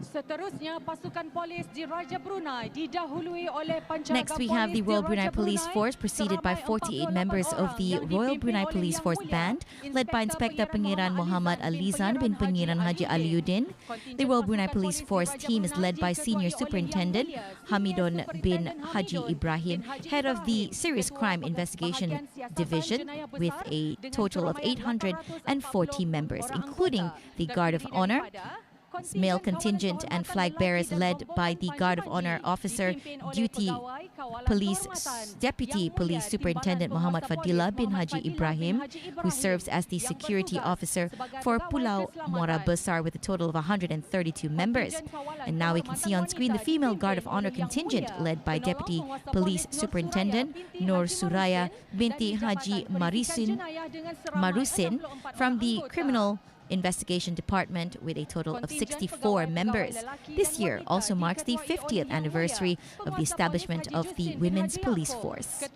Seterusnya, pasukan polis di Raja Brunei didahului oleh penjaga Next, we have the Royal Brunei Police Force, preceded by 48 members of the Royal Brunei Police Force Band, led by Inspector Pengiran Muhammad Alizan bin Pengiran Haji Aliuddin. The Royal Brunei Police Force team is led by Senior Superintendent Hamidon bin Haji Ibrahim, head of the Serious Crime Investigation Division, with a total of 840 members, including the Guard of Honor, male contingent and flag bearers led by the Guard of Honor Officer, Deputy Police Superintendent Muhammad Fadillah bin Haji Ibrahim, who serves as the security officer for Pulau Muara Besar with a total of 132 members. And now we can see on screen the female Guard of Honor contingent led by Deputy Police Superintendent Nur Suraya binti Haji Marusin from the Criminal Investigation Department with a total of 64 members. This year also marks the 50th anniversary of the establishment of the Women's Police Force.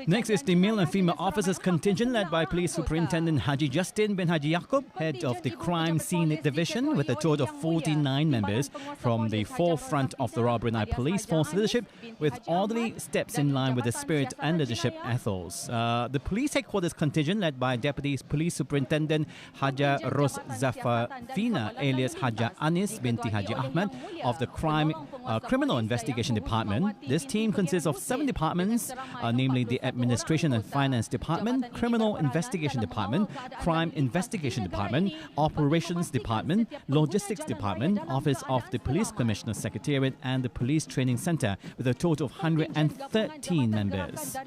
Next is the male and female officers contingent led by Police Superintendent Haji Justin bin Haji Yaakob, head of the Crime Scene Division, with a total of 49 members from the forefront of the Royal Brunei Police Force leadership, with orderly steps in line with the spirit and leadership ethos. The police headquarters contingent led by Deputy Police Superintendent Haja Ros Zafafina alias Haja Anis binti Haji Ahmad of the Criminal Investigation Department. This team consists of 7 departments, namely the Administration and Finance Department, Criminal Investigation Department, Crime Investigation Department, Operations Department, Logistics Department, Office of the Police Commissioner Secretariat, and the Police Training Center, with a total of 113 members.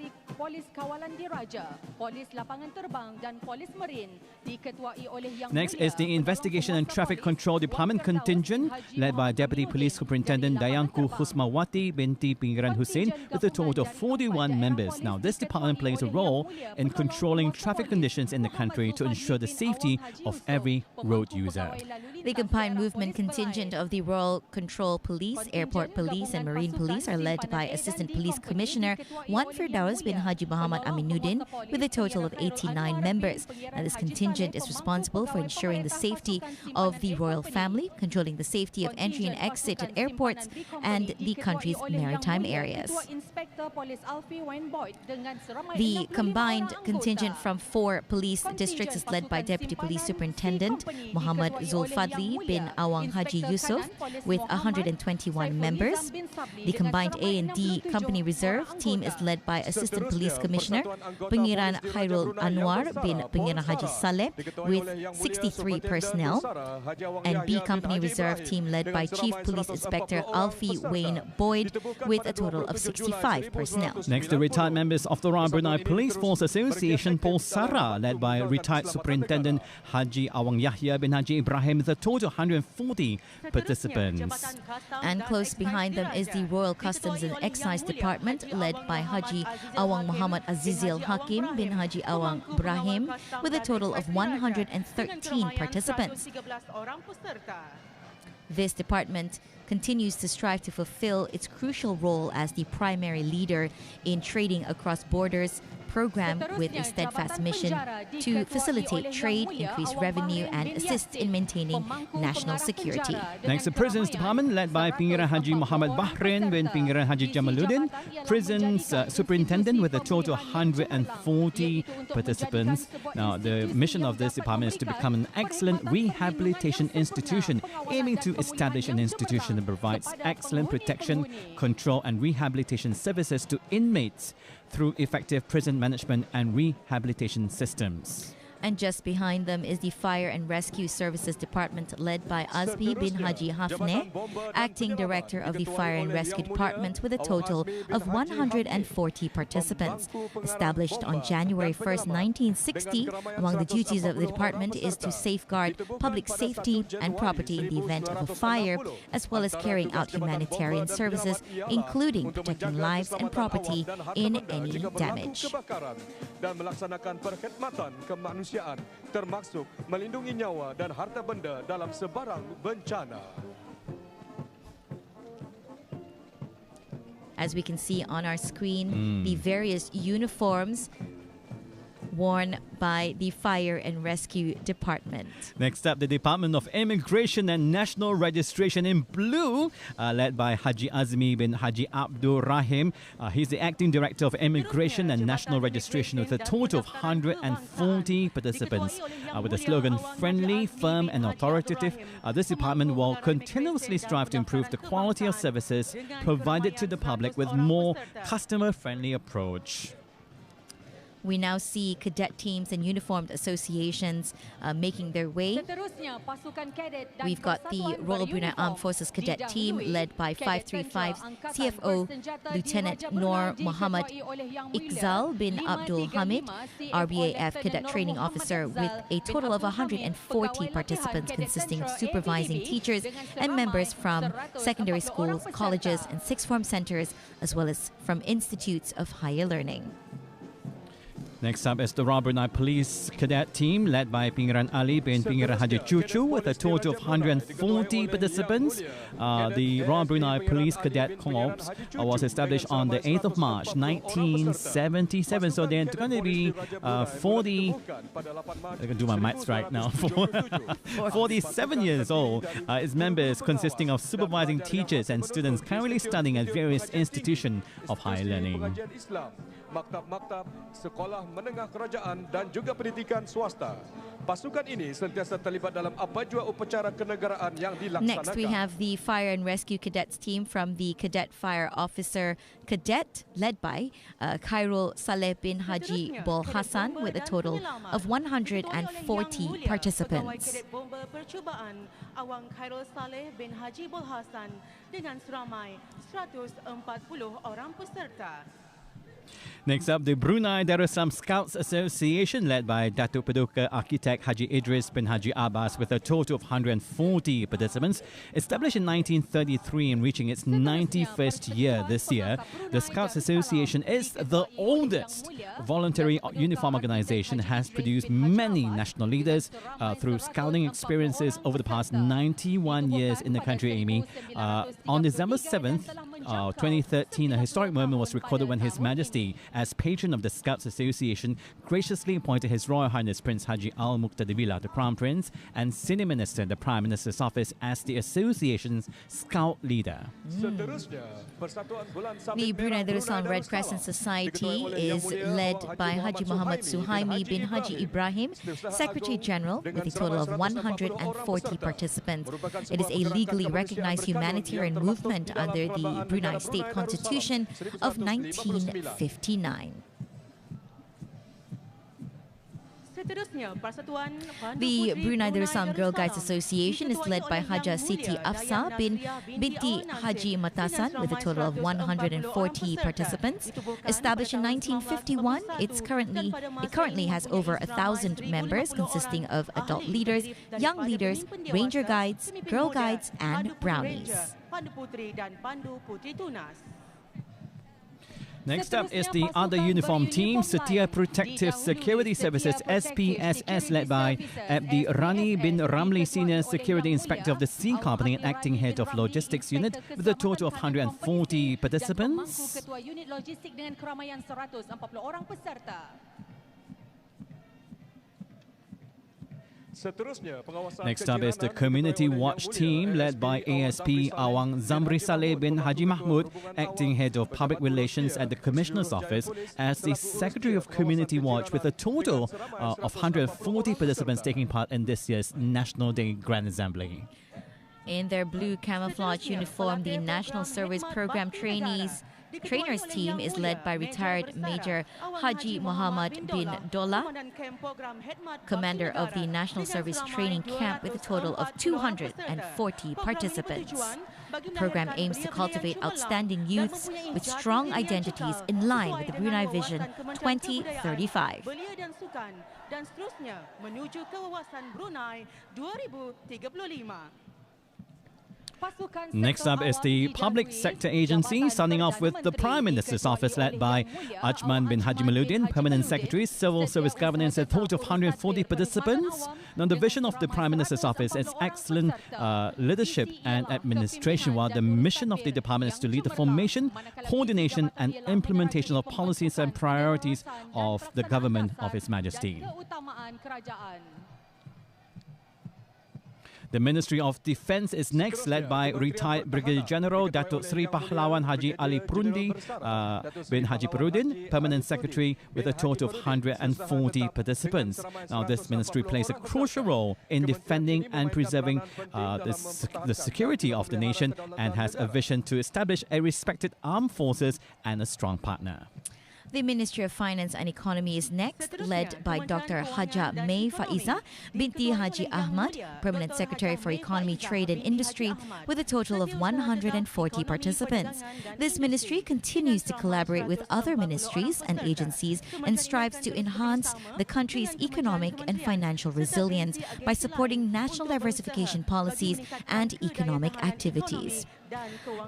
Next is the Investigation and Traffic Control Department contingent, led by Deputy Police Superintendent Dayanku Husmawati binti Pengiran Hussein, with a total of 41 members. Now, this department plays a role in controlling traffic conditions in the country to ensure the safety of every road user. The combined movement contingent of the Royal Control Police, Airport Police and Marine Police are led by Assistant Police Commissioner Wan Firdaus bin Haji Muhammad Aminuddin, with a total of 89 members. Now, this contingent is responsible for ensuring the safety of the royal family, controlling the safety of entry and exit at airports and the country's maritime areas. The combined contingent from 4 police districts is led by Deputy Police Superintendent Muhammad Zulfadli bin Awang Haji Yusuf, with 121 members. The combined A and D Company Reserve team is led by Assistant Police Commissioner Pengiran Khairul Anwar bin Pengiran Haji Saleh, with 63 personnel, and B Company Reserve team led by Chief Police Inspector Alfie Wayne Boyd, with a total of 65 personnel. Next, the retired members of the Royal Brunei Police Force Association Polsara, led by retired Superintendent Haji Awang Yahya bin Haji Ibrahim, with a total of 140 participants. And close behind them is the Royal Customs and Excise Department, led by Haji Awang Muhammad Azizil Hakim bin Haji Awang Ibrahim, with a total of 113 participants. This department continues to strive to fulfill its crucial role as the primary leader in trading across borders, program with a steadfast mission to facilitate trade, increase revenue, and assist in maintaining national security. Next, the Prisons Department, led by Pengiran Haji Muhammad Bahrain bin Pengiran Haji Jamaluddin, Prisons Superintendent, with a total of 140 participants. Now, the mission of this department is to become an excellent rehabilitation institution, aiming to establish an institution that provides excellent protection, control, and rehabilitation services to inmates through effective prison management and rehabilitation systems. And just behind them is the Fire and Rescue Services Department, led by Azmi bin Haji Hafne, Acting Director of the Fire and Rescue Department, with a total of 140 participants. Established on January 1st, 1960, among the duties of the department is to safeguard public safety and property in the event of a fire, as well as carrying out humanitarian services, including protecting lives and property in any damage. Termasuk melindungi nyawa dan harta benda dalam sebarang bencana. As we can see on our screen, the various uniforms worn by the Fire and Rescue Department. Next up, the Department of Immigration and National Registration in blue, led by Haji Azmi bin Haji Abdul Rahim. He's the Acting Director of Immigration and National Registration with a total of 140 participants. With the slogan friendly, firm and authoritative, this department will continuously strive to improve the quality of services provided to the public with more customer-friendly approach. We now see cadet teams and uniformed associations making their way. We've got the Royal Brunei Armed Forces Cadet Team led by 535 CFO Lieutenant Noor Muhammad Iqzal bin Abdul Hamid, RBAF Cadet Training Officer, with a total of 140 participants consisting of supervising teachers and members from secondary schools, colleges and sixth form centres, as well as from institutes of higher learning. Next up is the Royal Brunei Police Cadet Team led by Pangeran Ali bin Pangeran Haji Cucu with a total of 140 participants. The Royal Brunei Police Cadet Corps was established on the 8th of March 1977. So they're going to be 40, I can do my maths right now, 47 years old. Its members consisting of supervising teachers and students currently studying at various institutions of higher learning. Maktab-maktab, sekolah menengah kerajaan dan juga pendidikan swasta. Pasukan ini sentiasa terlibat dalam apa jua upacara kenegaraan yang dilaksanakan. Next, we have the Fire and Rescue Cadets team from the Cadet Fire Officer Cadet, led by Khairul Saleh bin Haji Bol Hassan, with a total of 140 participants. Percubaan Awang Khairul Saleh bin Haji Bol Hassan dengan seramai 140 orang peserta. Next up, the Brunei Darussalam Scouts Association, led by Datuk Paduka Architect Haji Idris bin Haji Abbas, with a total of 140 participants. Established in 1933 and reaching its 91st year this year, the Scouts Association is the oldest voluntary uniform organization, has produced many national leaders through scouting experiences over the past 91 years in the country, Amy. On December 7th, 2013, a historic moment was recorded when His Majesty, as patron of the Scouts Association, graciously appointed His Royal Highness Prince Haji Al-Muqtadibillah, the Crown Prince, and Senior Minister in the Prime Minister's Office as the association's Scout leader. The Brunei Darussalam Red Crescent Society is led by Haji Muhammad Suhaimi bin Haji Ibrahim, Secretary General, with a total of 140 participants. It is a legally recognized humanitarian movement under the Brunei State Constitution of 1959. The Brunei Darussalam Girl Guides Association is led by Haja Siti Afsa binti Haji Matasan, with a total of 140 participants. Established in 1951, it currently has over 1,000 members, consisting of adult leaders, young leaders, ranger guides, girl guides, and brownies. Next up is the other uniform team, Setia Protective Security Services SPSS, led by Abdi Rani bin Ramli, Senior Security Inspector of the Sea Company and Acting Head of Logistics Unit, with a total of 140 participants. Next up is the Community Watch team, led by ASP Awang Zamri Saleh bin Haji Mahmud, Acting Head of Public Relations at the Commissioner's Office, as the Secretary of Community Watch, with a total of 140 participants taking part in this year's National Day Grand Assembly. In their blue camouflage uniform, the National Service Program Trainers team is led by retired Major Haji Muhammad bin Dola, commander of the National Service Training Camp, with a total of 240 participants. The program aims to cultivate outstanding youths with strong identities in line with the Brunei Vision 2035. Next up is the Public Sector Agency, starting off with the Prime Minister's Office led by Ajman bin Haji Maludin, Permanent Secretary, Civil Service Governance, a total of 140 participants. Now, the vision of the Prime Minister's Office is excellent leadership and administration, while the mission of the department is to lead the formation, coordination and implementation of policies and priorities of the government of His Majesty. The Ministry of Defence is next, led by retired Brigadier General Datuk Seri Pahlawan Haji Ali Prundi bin Haji Perudin, Permanent Secretary, with a total of 140 participants. Now, this ministry plays a crucial role in defending and preserving the security of the nation and has a vision to establish a respected armed forces and a strong partner. The Ministry of Finance and Economy is next, led by Dr. Haja May Faiza binti Haji Ahmad, Permanent Secretary for Economy, Trade and Industry, with a total of 140 participants. This ministry continues to collaborate with other ministries and agencies and strives to enhance the country's economic and financial resilience by supporting national diversification policies and economic activities.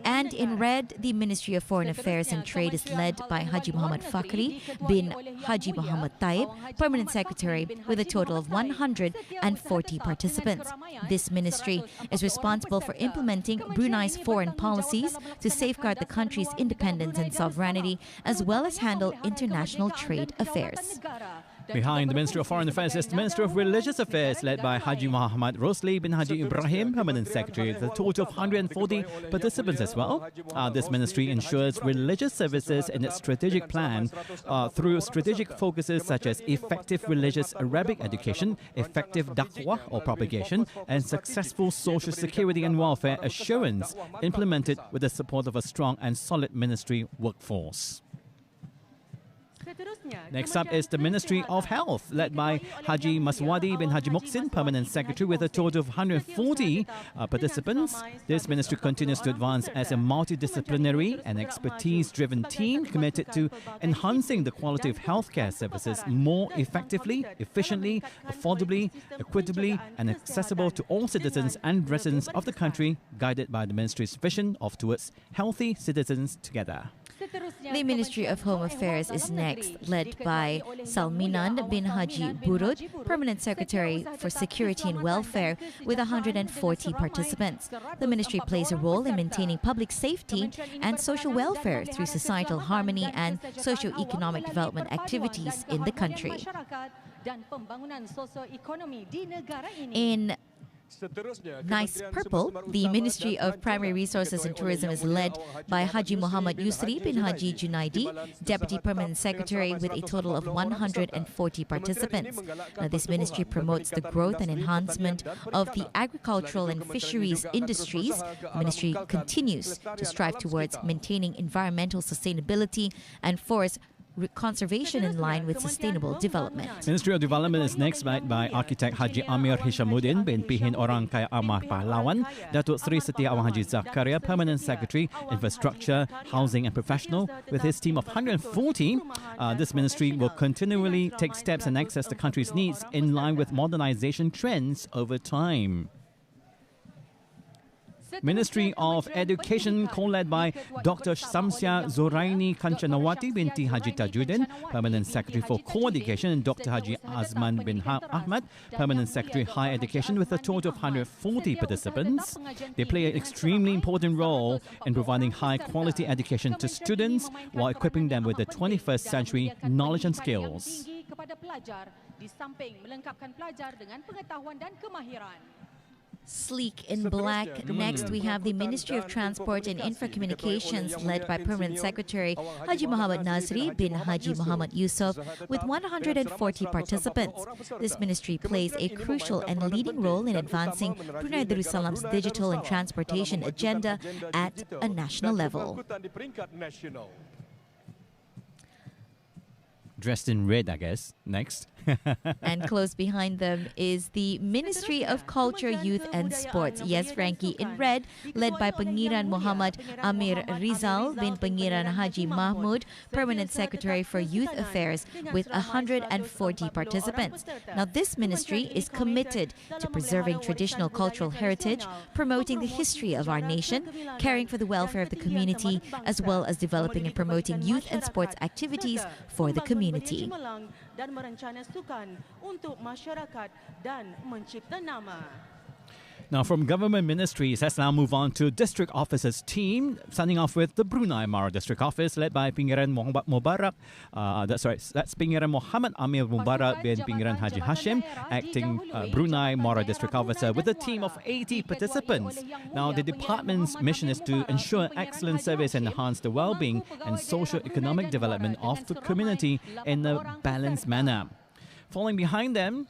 And in red, the Ministry of Foreign Affairs and Trade is led by Haji Muhammad Fakhri bin Haji Muhammad Taib, Permanent Secretary, with a total of 140 participants. This ministry is responsible for implementing Brunei's foreign policies to safeguard the country's independence and sovereignty, as well as handle international trade affairs. Behind the Ministry of Foreign Affairs is the Ministry of Religious Affairs, led by Haji Muhammad Rosli bin Haji Ibrahim, Permanent Secretary, with a total of 140 participants as well. This ministry ensures religious services in its strategic plan through strategic focuses such as effective religious Arabic education, effective da'wah or propagation, and successful social security and welfare assurance, implemented with the support of a strong and solid ministry workforce. Next up is the Ministry of Health, led by Haji Maswadi bin Haji Moksin, Permanent Secretary, with a total of 140 participants. This ministry continues to advance as a multidisciplinary and expertise-driven team committed to enhancing the quality of healthcare services more effectively, efficiently, affordably, equitably, and accessible to all citizens and residents of the country, guided by the ministry's vision of towards healthy citizens together. The Ministry of Home Affairs is next, led by Salminan bin Haji Burud, Permanent Secretary for Security and Welfare, with 140 participants. The ministry plays a role in maintaining public safety and social welfare through societal harmony and socio-economic development activities in the country. In nice purple, the Ministry of Primary Resources and Tourism is led by Haji Muhammad Yusri bin Haji Junaidi, Deputy Permanent Secretary, with a total of 140 participants. Now, this ministry promotes the growth and enhancement of the agricultural and fisheries industries. The ministry continues to strive towards maintaining environmental sustainability and forest conservation in line with sustainable development. Ministry of Development is next, led by Architect Haji Amir Hishamuddin bin Pihin Orang Kaya Amar Pahlawan, Datuk Seri Setia Awang Haji Zakaria, Permanent Secretary, Infrastructure, Housing and Professional, with his team of 140. This ministry will continually take steps and access the country's needs in line with modernization trends over time. Ministry of Education, co-led by Dr. Samsia Zoraini Kanchanawati binti Haji Tajuddin, Permanent Secretary for Co-Education, and Dr. Haji Azman bin Ahmad, Permanent Secretary Higher Education, with a total of 140 participants. They play an extremely important role in providing high-quality education to students while equipping them with the 21st century knowledge and skills. Sleek in black. Next, we have the Ministry of Transport and Infra-Communications, led by Permanent Secretary Haji Muhammad Nazri bin Haji Muhammad Yusuf, with 140 participants. This ministry plays a crucial and leading role in advancing Brunei Darussalam's digital and transportation agenda at a national level. dressed in red, I guess. Next. And close behind them is the Ministry of Culture, Youth and Sports. Yes, Frankie, in red, led by Pangeran Muhammad Amir Rizal bin Pangeran Haji Mahmud, Permanent Secretary for Youth Affairs, with 140 participants. Now, this ministry is committed to preserving traditional cultural heritage, promoting the history of our nation, caring for the welfare of the community, as well as developing and promoting youth and sports activities for the community. Dan merencana sukan untuk masyarakat dan mencipta nama. Now, from government ministries, let's now move on to district officers team, starting off with the Brunei Mara District Office, led by Pangeran Muhammad Mubarak. That's Pangeran Muhammad Amir Mubarak bin Pangeran Haji Hashim, acting Brunei Mara District Officer, with a team of 80 participants. Now, the department's mission is to ensure excellent service and enhance the well-being and socio-economic development of the community in a balanced manner. Following behind them,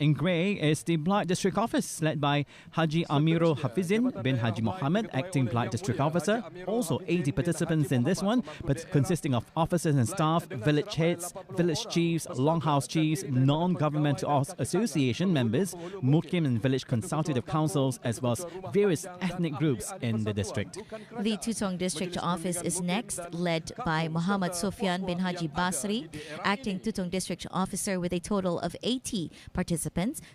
in grey is the Blight District Office, led by Haji Amirul Hafizin bin Haji Muhammad, acting Blight District Officer. Also 80 participants in this one, but consisting of officers and staff, village heads, village chiefs, longhouse chiefs, non-governmental association members, Mukim and village consultative councils, as well as various ethnic groups in the district. The Tutong District Office is next, led by Muhammad Sufyan bin Haji Basri, acting Tutong District Officer, with a total of 80 participants,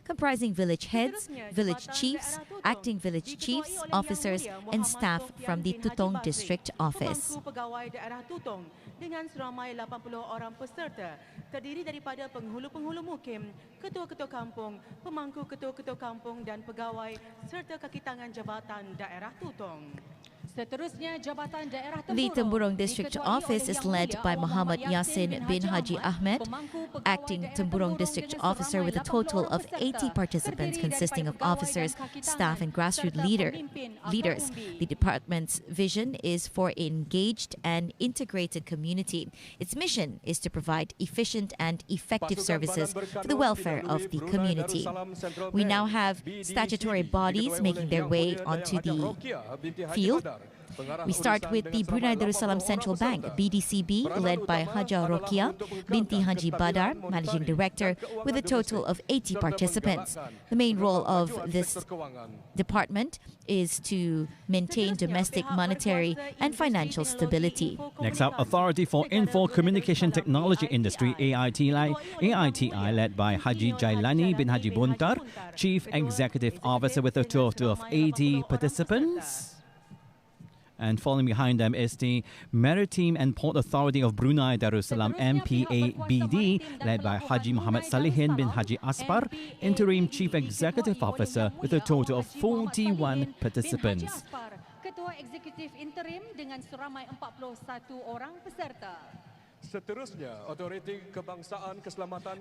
comprising village heads, village chiefs, acting village chiefs, officers, and staff from the Tutong District Office. Pegawai daerah Tutong dengan seramai 80 orang peserta, terdiri daripada penghulu-penghulu mukim, ketua-ketua kampung, pemangku ketua-ketua kampung dan pegawai serta kaki tangan jabatan daerah Tutong. The Temburong District Office is led by Muhammad Yasin bin Haji Ahmed, acting Temburong District Officer, with a total of 80 participants consisting of officers, staff and grassroots leaders. The department's vision is for an engaged and integrated community. Its mission is to provide efficient and effective services for the welfare of the community. We now have statutory bodies making their way onto the field. We start with the Brunei Darussalam Central Bank, BDCB, led by Haja Rokia binti Haji Badar, Managing Director, with a total of 80 participants. The main role of this department is to maintain domestic monetary and financial stability. Next up, Authority for Info Communication Technology Industry, AITI, led by Haji Jailani bin Haji Buntar, Chief Executive Officer, with a total of 80 participants. And following behind them is the Maritime and Port Authority of Brunei Darussalam, MPABD, led by Haji Muhammad Salihin bin Haji Aspar, Interim Chief Executive Officer, with a total of 41 participants. Ketua Eksekutif Interim dengan seramai 41 orang peserta.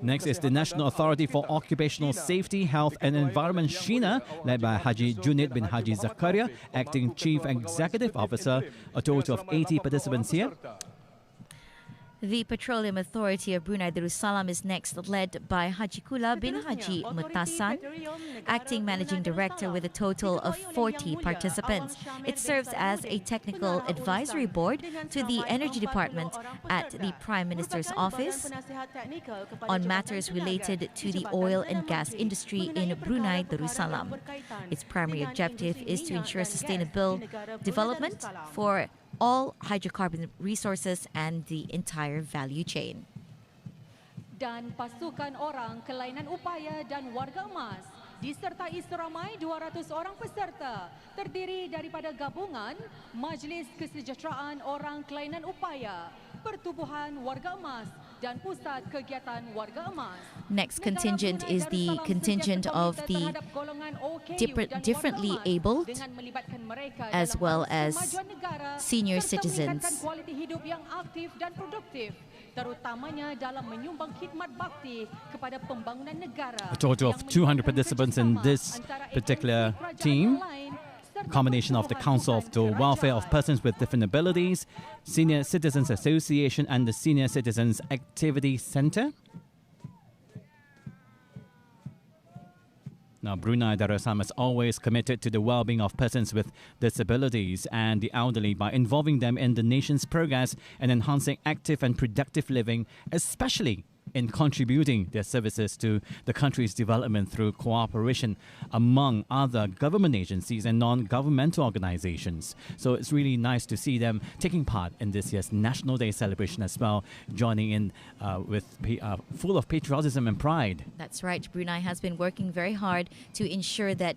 Next is the National Authority for Occupational Safety, Health and Environment, SHINA, led by Haji Junid bin Haji Zakaria, acting Chief Executive Officer. A total of 80 participants here. The Petroleum Authority of Brunei Darussalam is next, led by Haji Kula bin Haji Mutasan, acting Managing Director, with a total of 40 participants. It serves as a technical advisory board to the Energy Department at the Prime Minister's Office on matters related to the oil and gas industry in Brunei Darussalam. Its primary objective is to ensure sustainable development for all hydrocarbon resources and the entire value chain. Dan pasukan orang kelainan upaya dan warga emas disertai seramai 200 orang peserta, terdiri daripada gabungan Majlis Kesejahteraan Orang Kelainan Upaya, Pertubuhan Warga Emas dan Pusat Kegiatan Warga Emas. Next contingent is the contingent of the differently abled, as well as senior citizens. A total of 200 participants in this particular team. Combination of the Council of the Welfare of Persons with Different Abilities, Senior Citizens Association and the Senior Citizens Activity Centre. Now, Brunei Darussalam is always committed to the well-being of persons with disabilities and the elderly by involving them in the nation's progress and enhancing active and productive living, especially in contributing their services to the country's development through cooperation among other government agencies and non-governmental organizations. So it's really nice to see them taking part in this year's National Day celebration as well, joining in full of patriotism and pride. That's right. Brunei has been working very hard to ensure that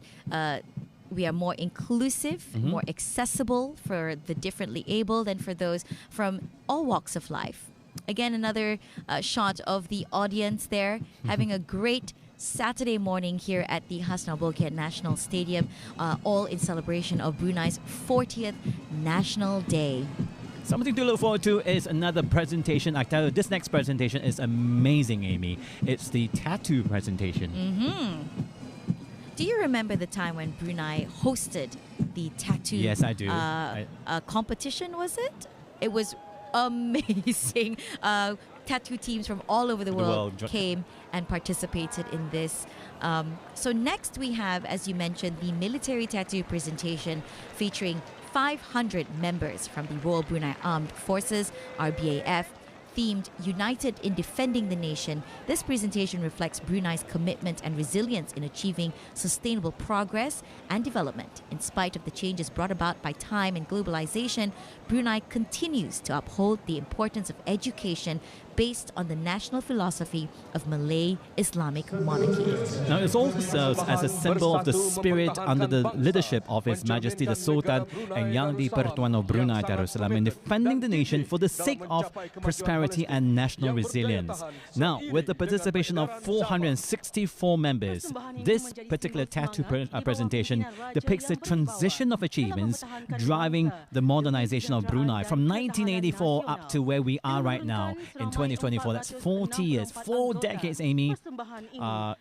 we are more inclusive, more accessible for the differently abled and for those from all walks of life. Again, another shot of the audience there having a great Saturday morning here at the Hasnal Bolkiah National Stadium, all in celebration of Brunei's 40th National Day. Something to look forward to is another presentation. I tell you, this next presentation is amazing, Amy. It's the tattoo presentation. Do you remember the time when Brunei hosted the tattoo Yes, I do. competition, was it? It was amazing. Tattoo teams from all over the world came and participated in this. So next we have, as you mentioned, the military tattoo presentation featuring 500 members from the Royal Brunei Armed Forces, RBAF, themed United in Defending the Nation. This presentation reflects Brunei's commitment and resilience in achieving sustainable progress and development. In spite of the changes brought about by time and globalization, Brunei continues to uphold the importance of education based on the national philosophy of Malay Islamic monarchy. Now, it also serves as a symbol of the spirit under the leadership of His Majesty the Sultan and Yang di-Pertuan of Brunei Darussalam in defending the nation for the sake of prosperity and national resilience. Now, with the participation of 464 members, this particular tattoo presentation depicts the transition of achievements driving the modernization of Brunei from 1984 up to where we are right now in 2024. That's 40 years, 4 decades, Amy,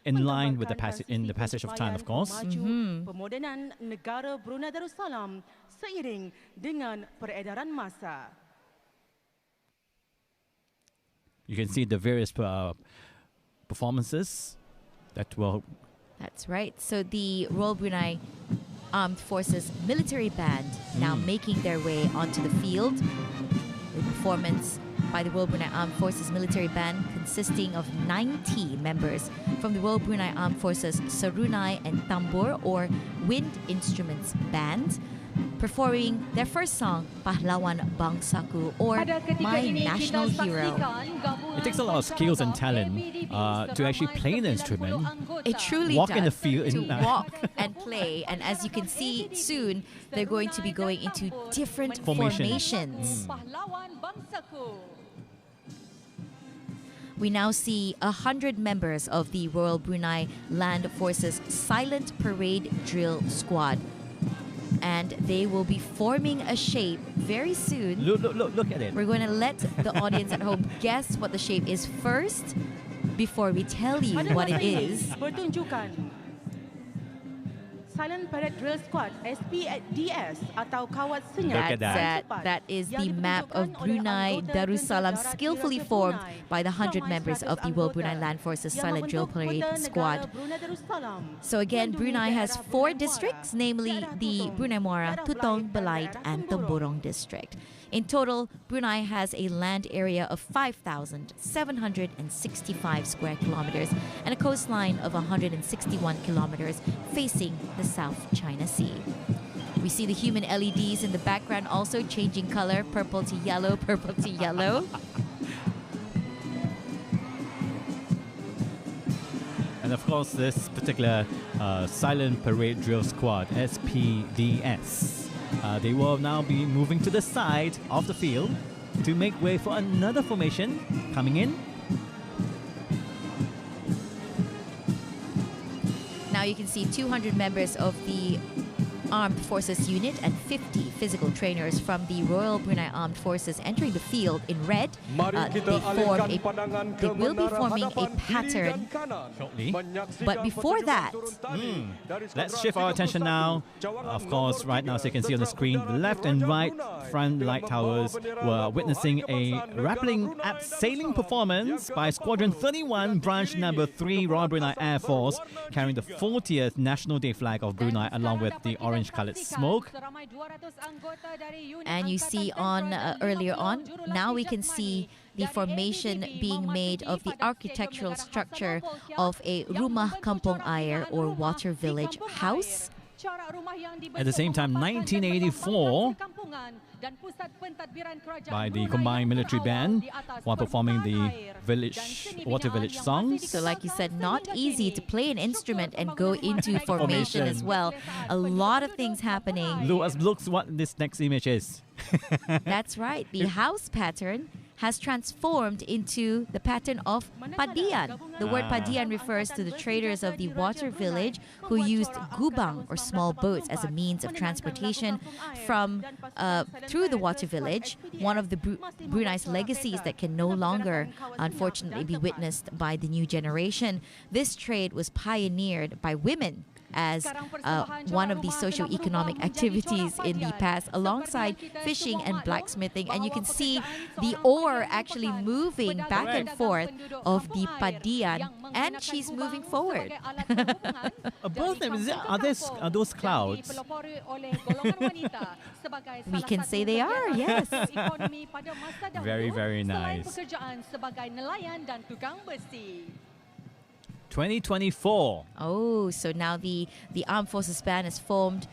in line with the passage of time, of course. Pemodenan negara Brunei Darussalam seiring dengan peredaran masa. You can see the various performances that will... That's right. So the Royal Brunei Armed Forces military band now making their way onto the field. The performance by the Royal Brunei Armed Forces military band consisting of 90 members from the Royal Brunei Armed Forces Serunai and Tambur or Wind Instruments Band, performing their first song, Pahlawan Bangsaku, or My National Hero. It takes a lot of skills and talent to actually play the instrument. It truly walk does. In the field. To walk and play. And as you can see soon, they're going to be going into different formations. We now see 100 members of the Royal Brunei Land Forces Silent Parade Drill Squad. And they will be forming a shape very soon. Look at it. We're going to let the audience at home guess what the shape is first before we tell you what it is. Pertunjukan Silent Parade Drill Squad SPDS atau Kawat Senyap. That is the map of Brunei Darussalam, skillfully formed by the 100 members of the Royal Brunei Land Forces Silent Drill Parade Squad. So again, Brunei has 4 districts, namely the Brunei Muara, Tutong, Belait and Temburong district. In total, Brunei has a land area of 5,765 square kilometers and a coastline of 161 kilometers facing the South China Sea. We see the human LEDs in the background also changing color, purple to yellow, purple to yellow. And of course, this particular Silent Parade Drill Squad, SPDS, they will now be moving to the side of the field to make way for another formation coming in. Now you can see 200 members of the Armed Forces unit and 50 physical trainers from the Royal Brunei Armed Forces entering the field in red. They will be forming a pattern shortly. But before that, let's shift our attention now. Of course, right now, as you can see on the screen, the left and right front light towers were witnessing a rappelling abseiling performance by Squadron 31, Branch Number 3, Royal Brunei Air Force, carrying the 40th National Day flag of Brunei along with the orange-coloured smoke. And you see on earlier on, now we can see the formation being made of the architectural structure of a rumah kampung air or water village house. At the same time, 1984, by the combined military band while performing the water village songs. So like you said, not easy to play an instrument and go into formation as well. A lot of things happening. Looks what this next image is. That's right. The house pattern has transformed into the pattern of padian. The word padian refers to the traders of the water village who used gubang or small boats as a means of transportation from through the water village, one of the Brunei's legacies that can no longer, unfortunately, be witnessed by the new generation. This trade was pioneered by women as one of the socio-economic activities in the past, alongside fishing and blacksmithing. And you can see the oar actually moving back and forth of the padian, and she's moving forward. Above them, are those clouds? We can say they are, yes. Very, very nice. 2024. Oh, so now the Armed Forces Band is formed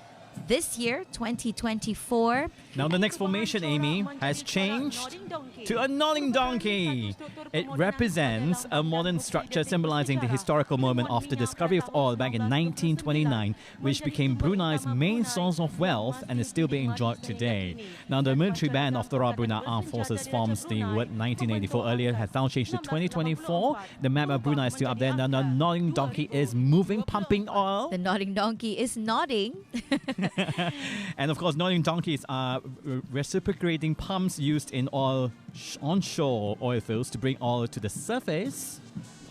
this year, 2024. Now the next formation, Amy, has changed to a nodding donkey. It represents a modern structure symbolizing the historical moment of the discovery of oil back in 1929, which became Brunei's main source of wealth and is still being enjoyed today. Now the military band of the Royal Brunei Armed Forces forms the word 1984 earlier, has now changed to 2024. The map of Brunei is still up there. Now the nodding donkey is moving, pumping oil. The nodding donkey is nodding. And of course, nodding donkeys are reciprocating pumps used in onshore oil fields to bring oil to the surface.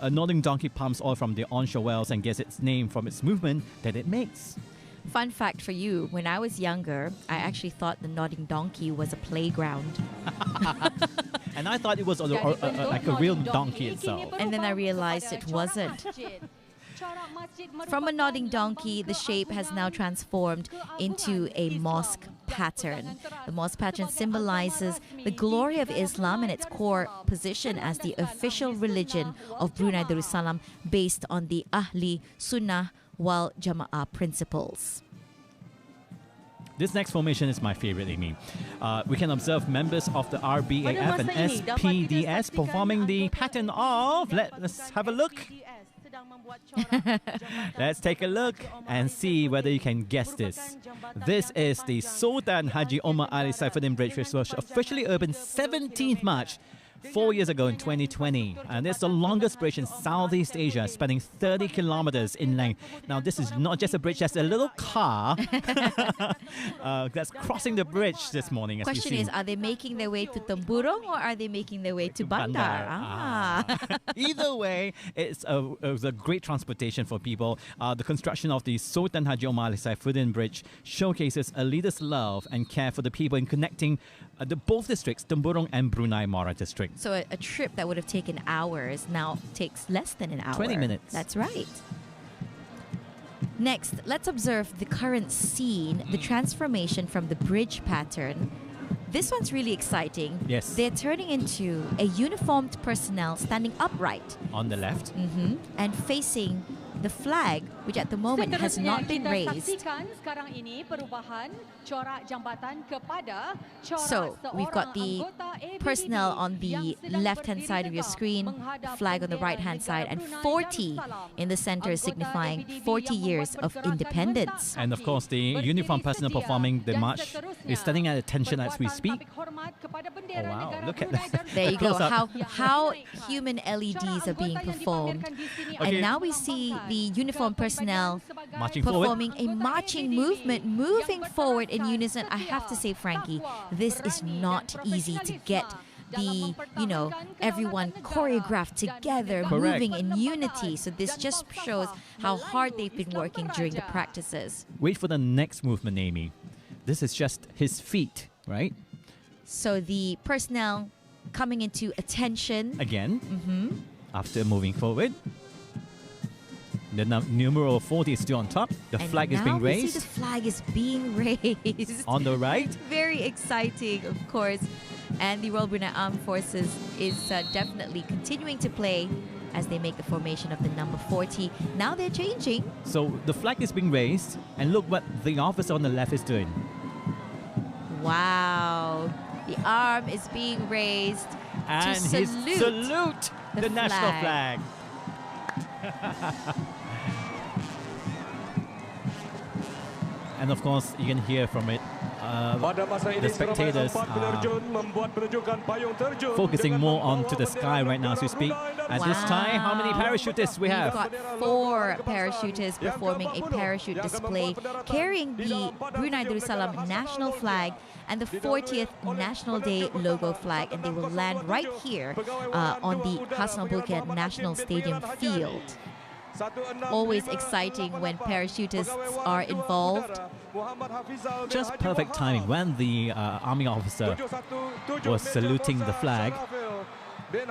A nodding donkey pumps oil from the onshore wells and gets its name from its movement that it makes. Fun fact for you, when I was younger, I actually thought the nodding donkey was a playground. And I thought it was like a real donkey itself. And then I realized it wasn't. From a nodding donkey, the shape has now transformed into a mosque pattern. The mosque pattern symbolizes the glory of Islam and its core position as the official religion of Brunei Darussalam based on the Ahli Sunnah wal Jama'ah principles. This next formation is my favorite, Amy. We can observe members of the RBAF and SPDS performing the pattern of... Let's have a look. Let's take a look and see whether you can guess this. This is the Sultan Haji Omar Ali Saifuddin Bridge, which was officially opened 17th March 4 years ago in 2020. And it's the longest bridge in Southeast Asia, spanning 30 kilometers in length. Now, this is not just a bridge, that's a little car that's crossing the bridge this morning. Question is, are they making their way to Temburong or are they making their way to Bandar? Either way, it was a great transportation for people. The construction of the Sultan Haji Omar Ali Saifuddin Bridge showcases a leader's love and care for the people in connecting both districts, Temburong and Brunei Mara district. So a trip that would have taken hours now takes less than an hour. 20 minutes. That's right. Next, let's observe the current scene, the transformation from the bridge pattern. This one's really exciting. Yes. They're turning into a uniformed personnel standing upright. On the left. And facing the flag, which at the moment has not been raised. So we've got the personnel on the left-hand side of your screen, flag on the right-hand side, and 40 in the center, signifying 40 years of independence. And of course, the uniformed personnel performing the march is standing at attention as we speak. Oh wow, look at that. There you go, how human LEDs are being performed. And now we see the uniformed personnel Marching forward. performing a marching movement, moving forward in unison. I have to say, Frankie, this is not easy to get the, everyone choreographed together, Correct. moving in unity. So this just shows how hard they've been working during the practices. Wait for the next movement, Amy. This is just his feet, right? So the personnel coming into attention. Again, after moving forward. The numeral 40 is still on top. The And flag is now being we see raised. the flag is being raised. On the right. Very exciting, of course. And the Royal Brunei Armed Forces is definitely continuing to play as they make the formation of the number 40. Now they're changing. So the flag is being raised, and look what the officer on the left is doing. Wow. The arm is being raised And to he's salute the national flag. And of course, you can hear from it. The spectators are focusing more onto the sky right now as we speak. At this time, how many parachutists we have? We've got 4 parachutists performing a parachute display carrying the Brunei Darussalam national flag and the 40th National Day logo flag, and they will land right here on the Hassan Bolkiah National Stadium field. Always exciting when parachutists are involved. Just perfect timing when the army officer was saluting the flag,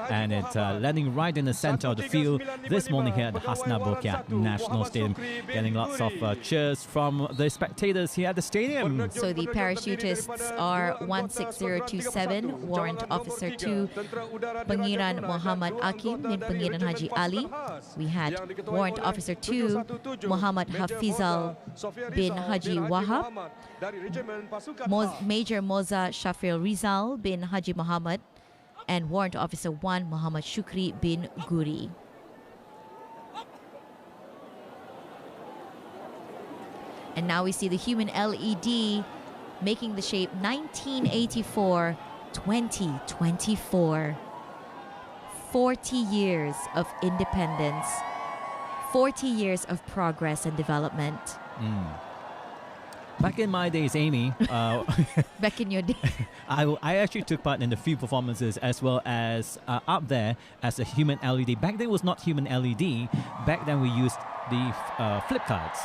and it's landing right in the center of the field this morning here at the Hassan Bolkiah National Stadium, getting lots of cheers from the spectators here at the stadium. So the parachutists are 16027, Warrant Officer 2, Pangeran Muhammad Akim bin Pangeran Haji Ali. We had Warrant Officer 2, Muhammad Hafizal bin Haji Wahab, Major Moza Shafir Rizal bin Haji Muhammad, and Warrant Officer 1, Muhammad Shukri bin Guri. And now we see the human LED making the shape 1984-2024. 40 years of independence, 40 years of progress and development. Back in my days, Amy, Back in your day. I actually took part in the few performances as well as up there as a human LED. Back then it was not human LED. Back then we used the flip cards.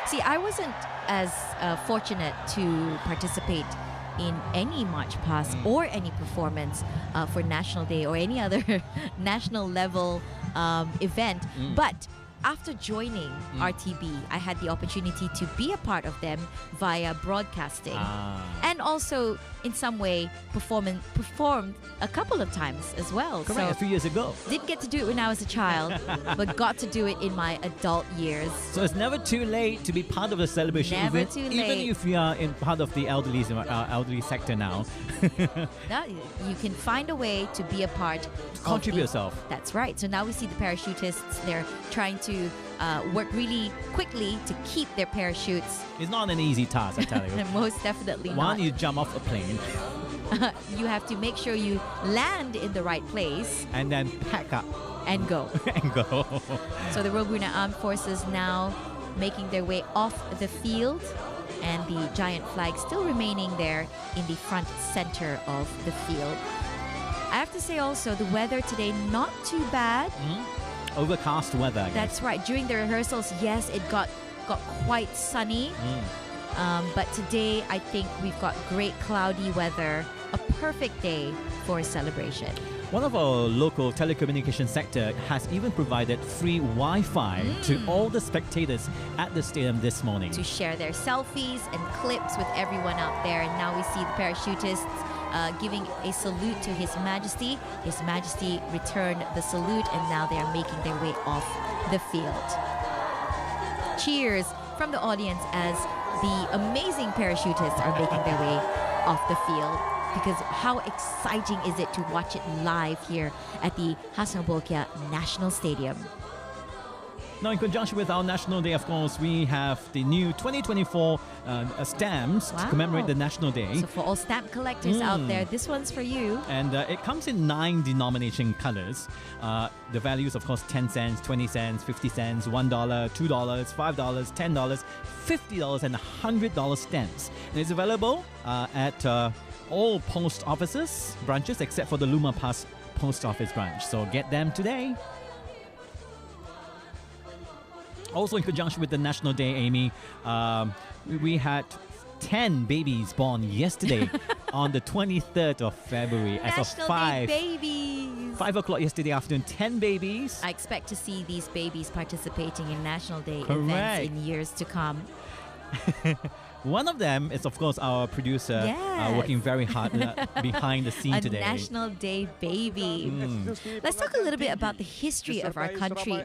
See, I wasn't as fortunate to participate in any march past or any performance for National Day or any other national level event. But after joining RTB, I had the opportunity to be a part of them via broadcasting, and also in some way performed a couple of times as well. Correct, So a few years ago. didn't get to do it when I was a child, but got to do it in my adult years. So it's never too late to be part of the celebration. Never even, too even late. if you are in part of the elderly sector now. Now you can find a way to be a part. Contribute of the- yourself. That's right. So now we see the parachutists. They're trying to work really quickly to keep their parachutes. It's not an easy task, I tell you. Most definitely One, not. you jump off a plane You have to make sure you land in the right place and then pack up and go. and go. So the Royal Brunei Armed Forces now making their way off the field, and the giant flag still remaining there in the front center of the field. I have to say also, the weather today not too bad. Overcast weather, I guess. That's right. During the rehearsals, yes, it got quite sunny. But today, I think we've got great cloudy weather. A perfect day for a celebration. One of our local telecommunication sector has even provided free Wi-Fi to all the spectators at the stadium this morning. To share their selfies and clips with everyone out there. And now we see the parachutists giving a salute to His Majesty. His Majesty returned the salute, and now they are making their way off the field. Cheers from the audience as the amazing parachutists are making their way off the field. Because how exciting is it to watch it live here at the Hassan Bolkiah National Stadium? Now, in conjunction with our National Day, of course, we have the new 2024 stamps to commemorate the National Day. So for all stamp collectors out there, this one's for you. And it comes in 9 denomination colors. The values, of course, 10 cents, 20 cents, 50 cents, $1, $2, $5, $10, $50, and $100 stamps. And it's available at all post offices branches except for the Luma Pass post office branch. So get them today. Also, in conjunction with the National Day, Amy, we had 10 babies born yesterday on the 23rd of February. As National of 5 Day babies. 5 o'clock yesterday afternoon, 10 babies. I expect to see these babies participating in National Day Correct. events in years to come. One of them is, of course, our producer, Yes. working very hard behind the scene A today. National Day baby. Let's talk a little bit about the history of our country.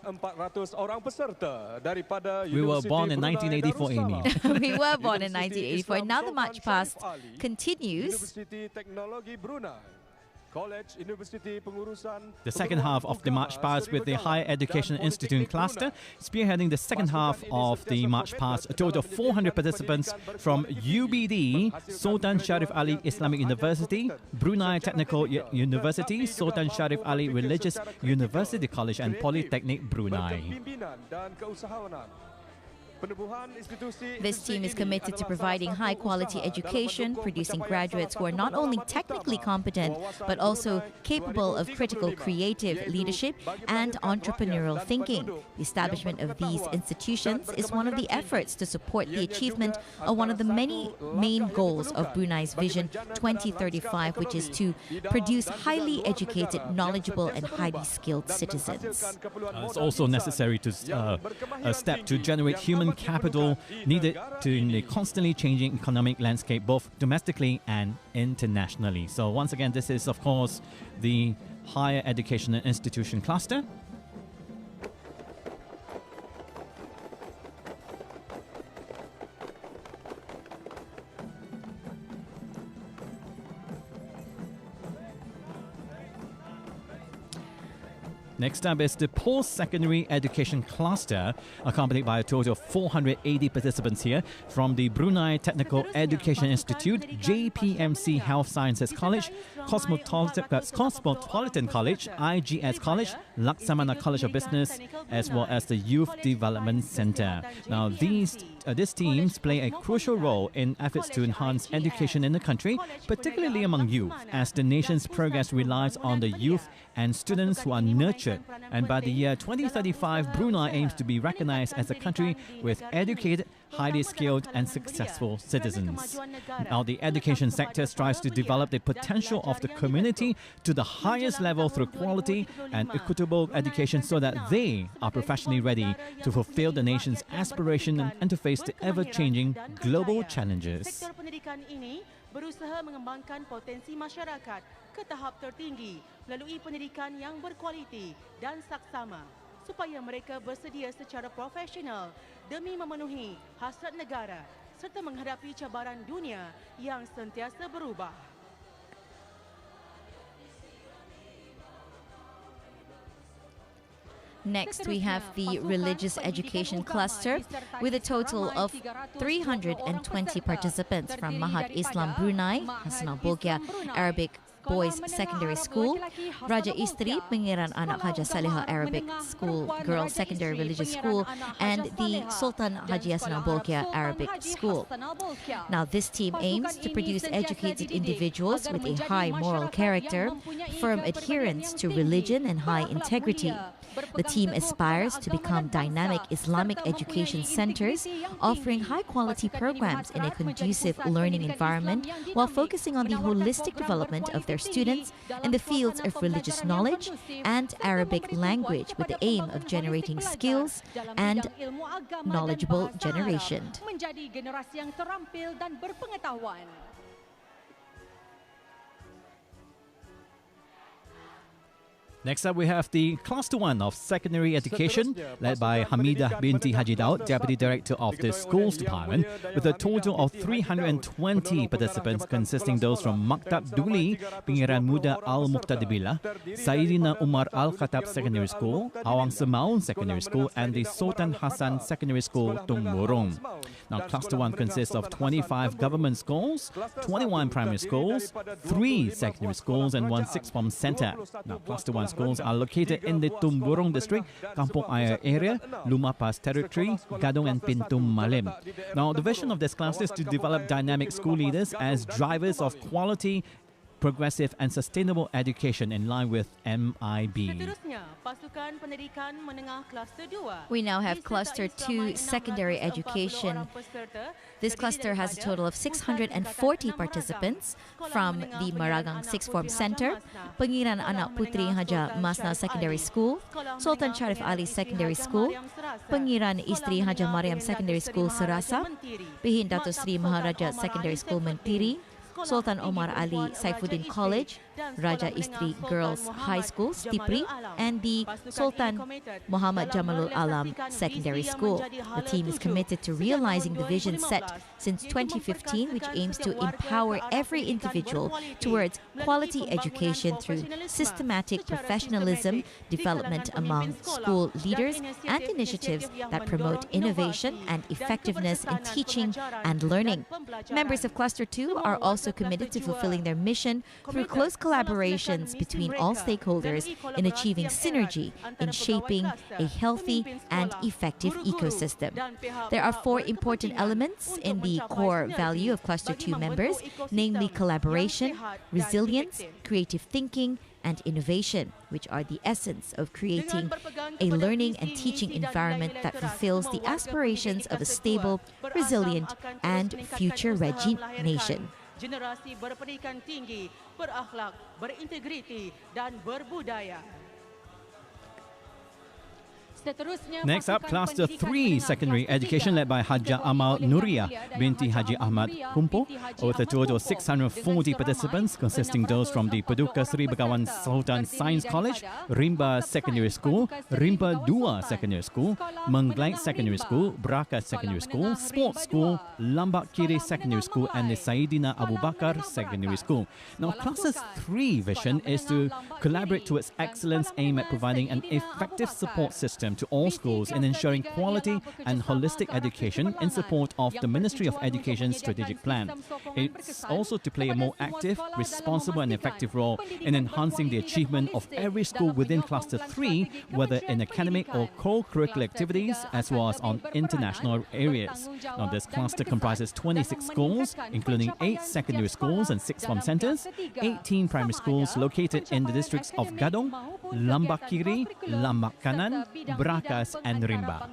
We were born in 1984, Amy. We were born in 1984. Now the March Past continues. The second half of the March Past with the Higher Education Institute cluster, spearheading the second half of the March Past. A total of 400 participants from UBD, Sultan Sharif Ali Islamic University, Brunei Technical University, Sultan Sharif Ali Religious University College, and Polytechnic Brunei. This team is committed to providing high-quality education, producing graduates who are not only technically competent, but also capable of critical creative leadership and entrepreneurial thinking. The establishment of these institutions is one of the efforts to support the achievement of one of the many main goals of Brunei's Vision 2035, which is to produce highly educated, knowledgeable, and highly skilled citizens. It's also necessary to step to generate human capital needed in the constantly changing economic landscape, both domestically and internationally. So once again, this is, of course, the Higher Education Institution cluster. Next up is the Post-Secondary Education Cluster, accompanied by a total of 480 participants here from the Brunei Technical Education Institute, JPMC Health Sciences College, Cosmopolitan College, IGS College, Laksamana College of Business, as well as the Youth Development Center. Now, these teams play a crucial role in efforts to enhance education in the country, particularly among youth, as the nation's progress relies on the youth and students who are nurtured. And by the year 2035, Brunei aims to be recognized as a country with educated, highly skilled and successful citizens. Now, the education sector strives to develop the potential of the community to the highest level through quality and equitable education so that they are professionally ready to fulfill the nation's aspiration and to face the ever-changing global challenges. Sektor pendidikan ini berusaha mengembangkan potensi masyarakat ke tahap tertinggi melalui pendidikan yang berkualiti dan saksama supaya mereka bersedia secara profesional demi memenuhi hasrat negara serta menghadapi cabaran dunia yang sentiasa berubah. Next, we have the Religious Education Cluster with a total of 320 participants from Mahat Islam Brunei, Hassanal Bolkiah Arabic Boys Secondary School, Raja Istri Pengiran Anak Haja Saleha Arabic School Girls Secondary Religious School, and the Sultan Haji Hassanal Bolkiah Arabic School. Now, this team aims to produce educated individuals with a high moral character, firm adherence to religion, and high integrity. The team aspires to become dynamic Islamic education centers, offering high-quality programs in a conducive learning environment while focusing on the holistic development of their students in the fields of religious knowledge and Arabic language with the aim of generating skills and knowledgeable generation. Menjadi generasi yang terampil dan berpengetahuan. Next up, we have the Cluster 1 of Secondary Education, led by Hamidah binti Haji Daud, Deputy Director of the Schools Department, with a total of 320 participants consisting those from Maktab Duli, Pengiran Muda Al-Muqtadibillah, Saidina Umar Al-Khattab Secondary School, Awang Semaun Secondary School, and the Sultan Hassan Secondary School, Tumburong. Now, Cluster 1 consists of 25 government schools, 21 primary schools, 3 secondary schools, and 1 sixth form centre. Now, Cluster 1 schools are located in the Tumburong district, Kampung Ayer area, Lumapas territory, Gadong and Pintum Malim. Now, the vision of this cluster is to develop dynamic school leaders as drivers of quality, progressive and sustainable education in line with MIB. We now have Cluster 2 Secondary Education. This cluster has a total of 640 participants from the Maragang Sixth Form Center, Pengiran Anak Putri Haja Masna Secondary School, Sultan Sharif Ali Secondary School, Pengiran Istri Haja Mariam Secondary School Serasa, Pihin Dato Sri Maharaja Secondary School Mentiri, Sultan Omar Ali Saifuddin College, Raja Istri Girls High School, Stipri, and the Sultan Muhammad Jamalul Alam Secondary School. The team is committed to realizing the vision set since 2015, which aims to empower every individual towards quality education through systematic professionalism, development among school leaders, and initiatives that promote innovation and effectiveness in teaching and learning. Members of Cluster 2 are also committed to fulfilling their mission through close collaborations between all stakeholders in achieving synergy in shaping a healthy and effective ecosystem. There are 4 important elements in the core value of Cluster 2 members, namely collaboration, resilience, creative thinking, and innovation, which are the essence of creating a learning and teaching environment that fulfills the aspirations of a stable, resilient, and future-ready nation. Generasi berpendidikan tinggi, berakhlak, berintegriti dan berbudaya. Next up, Cluster 3 Secondary Education, led by Haja Amal Nuriyah binti Haji Ahmad Kumpo, with a total of 640 participants consisting those from the Paduka Seri Begawan Sultan Science College, Rimba Secondary School, Rimba Dua Secondary School, Mengglait Secondary School, Brakas Secondary School, Sports School, Lambak Kiri Secondary School, and the Saidina Abu Bakar Secondary School. Now, Cluster 3 vision is to collaborate towards excellence, aim at providing an effective support system to all schools in ensuring quality and holistic education in support of the Ministry of Education's strategic plan. It's also to play a more active, responsible and effective role in enhancing the achievement of every school within Cluster 3, whether in academic or co-curricular activities as well as on international areas. Now, this cluster comprises 26 schools, including 8 secondary schools and 6 farm centres, 18 primary schools located in the districts of Gadong, Lambak Kiri, Lambak Kanan, Brakas and Rimba.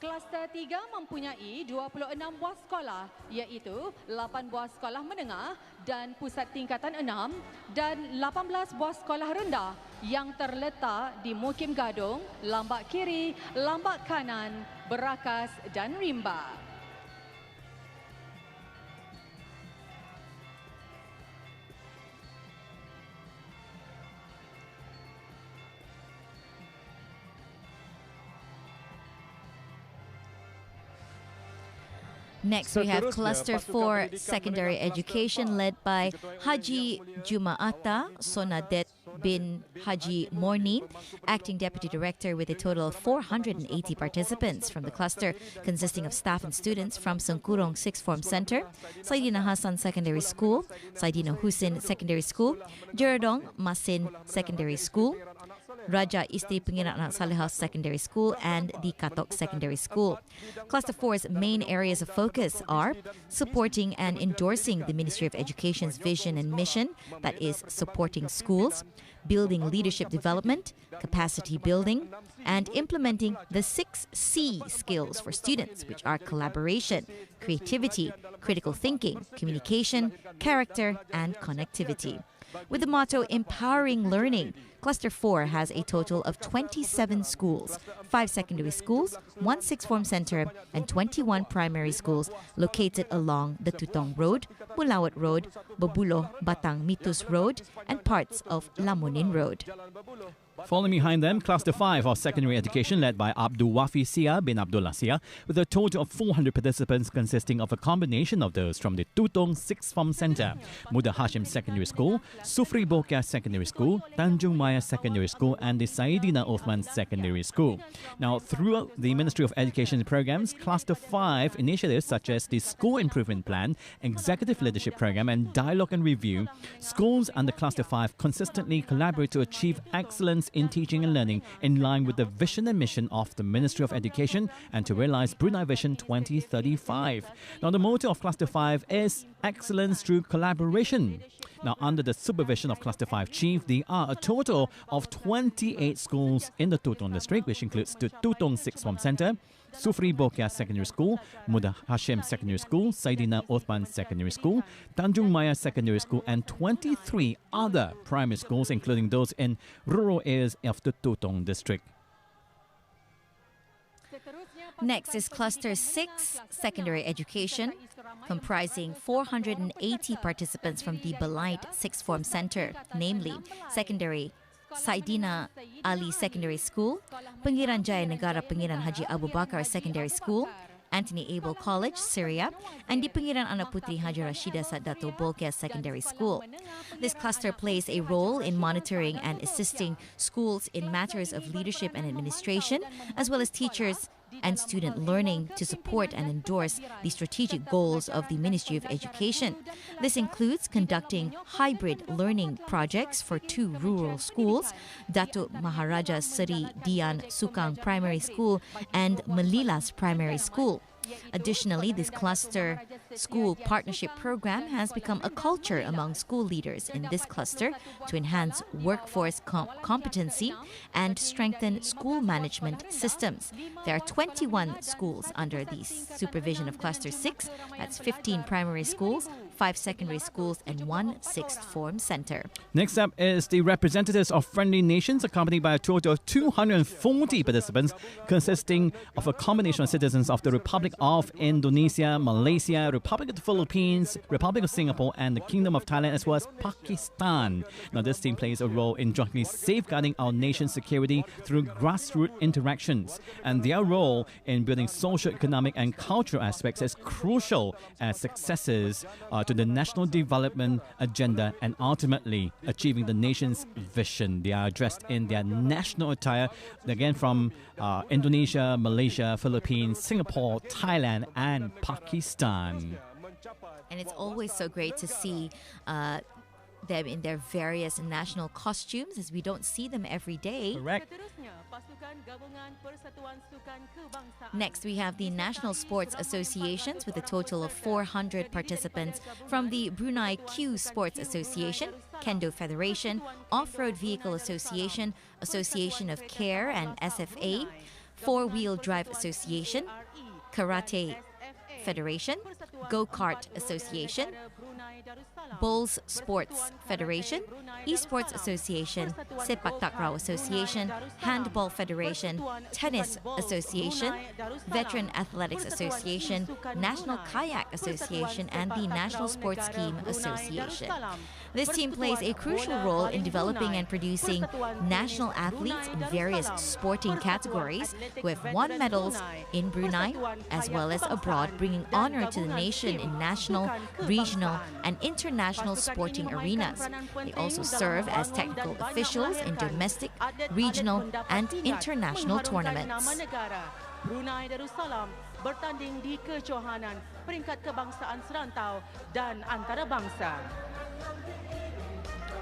Kluster 3 mempunyai 26 buah sekolah, iaitu 8 buah sekolah menengah dan pusat tingkatan 6 dan 18 buah sekolah rendah yang terletak di Mukim Gadong, Lambak Kiri, Lambak Kanan, Brakas dan Rimba. Next, we have Cluster 4 Secondary Education, led by Haji Jumaata Sonadet bin Haji Morni, Acting Deputy Director, with a total of 480 participants from the cluster, consisting of staff and students from Sengkurong Sixth Form Center, Saidina Hassan Secondary School, Saidina Husin Secondary School, Jeradong Masin Secondary School, Raja Istri Pengiran Anak Salehah Secondary School, and the Katok Secondary School. Cluster 4's main areas of focus are supporting and endorsing the Ministry of Education's vision and mission, that is, supporting schools, building leadership development, capacity building, and implementing the 6 C skills for students, which are collaboration, creativity, critical thinking, communication, character, and connectivity. With the motto Empowering Learning, Cluster 4 has a total of 27 schools, 5 secondary schools, 1 sixth form center, and 21 primary schools located along the Tutong Road, Bulawat Road, Babulo Batang Mitus Road, and parts of Lamunin Road. Following behind them, Cluster 5 of secondary education led by Abdul Wafi Sia bin Abdullah Sia, with a total of 400 participants consisting of a combination of those from the Tutong Sixth Form Center, Muda Hashim Secondary School, Sufri Bokia Secondary School, Tanjung Maya Secondary School, and the Saidina Othman Secondary School. Now, throughout the Ministry of Education programs, Cluster 5 initiatives such as the School Improvement Plan, Executive Leadership Program, and Dialogue and Review, schools under Cluster 5 consistently collaborate to achieve excellence in teaching and learning in line with the vision and mission of the Ministry of Education and to realize Brunei Vision 2035. Now, the motto of Cluster 5 is excellence through collaboration. Now, under the supervision of Cluster 5 Chief, there are a total of 28 schools in the Tutong district, which includes the Tutong Sixth Form Center, Sufri Bokia Secondary School, Muda Hashim Secondary School, Saidina Othman Secondary School, Tanjung Maya Secondary School, and 23 other primary schools, including those in rural areas of the Tutong district. Next is Cluster 6, Secondary Education, comprising 480 participants from the Balait Sixth Form Center, namely Secondary Saidina Ali Secondary School, Pengiran Jaya Negara Pengiran Haji Abu Bakar Secondary School, Anthony Abel College, Syria, and the Pengiran Anak Putri Haji Rashida Sadato Bolkiah Secondary School. This cluster plays a role in monitoring and assisting schools in matters of leadership and administration, as well as teachers and student learning to support and endorse the strategic goals of the Ministry of Education. This includes conducting hybrid learning projects for 2 rural schools, Datuk Maharaja Seri Dian Sukang Primary School and Melilas Primary School. Additionally, this cluster school partnership program has become a culture among school leaders in this cluster to enhance workforce competency and strengthen school management systems. There are 21 schools under the supervision of Cluster 6. That's 15 primary schools, 5 secondary schools, and 1 sixth form center. Next up is the representatives of friendly nations, accompanied by a total of 240 participants, consisting of a combination of citizens of the Republic of Indonesia, Malaysia, Republic of the Philippines, Republic of Singapore, and the Kingdom of Thailand, as well as Pakistan. Now, this team plays a role in jointly safeguarding our nation's security through grassroots interactions, and their role in building social, economic, and cultural aspects is crucial as successes to the national development agenda and ultimately achieving the nation's vision. They are dressed in their national attire, again from Indonesia, Malaysia, Philippines, Singapore, Thailand, and Pakistan. And it's always so great to see them in their various national costumes, as we don't see them every day. Correct. Next, we have the National Sports Associations with a total of 400 participants from the Brunei Q Sports Association, Kendo Federation, Off-Road Vehicle Association, Association of Care and SFA, Four-Wheel Drive Association, Karate Federation, Go-Kart Association, Bowls Sports Federation, Esports Association, Sepak Takraw Association, Handball Federation, Tennis Association, Veteran Athletics Association, National Kayak Association, and the National Sports Scheme Association. This team plays a crucial role in developing and producing national athletes in various sporting categories who have won medals in Brunei as well as abroad, bringing honor to the nation in national, regional, and international sporting arenas. They also serve as technical officials in domestic, regional, and international tournaments. Brunei Darussalam bertanding di kejohanan peringkat kebangsaan serantau dan antarabangsa.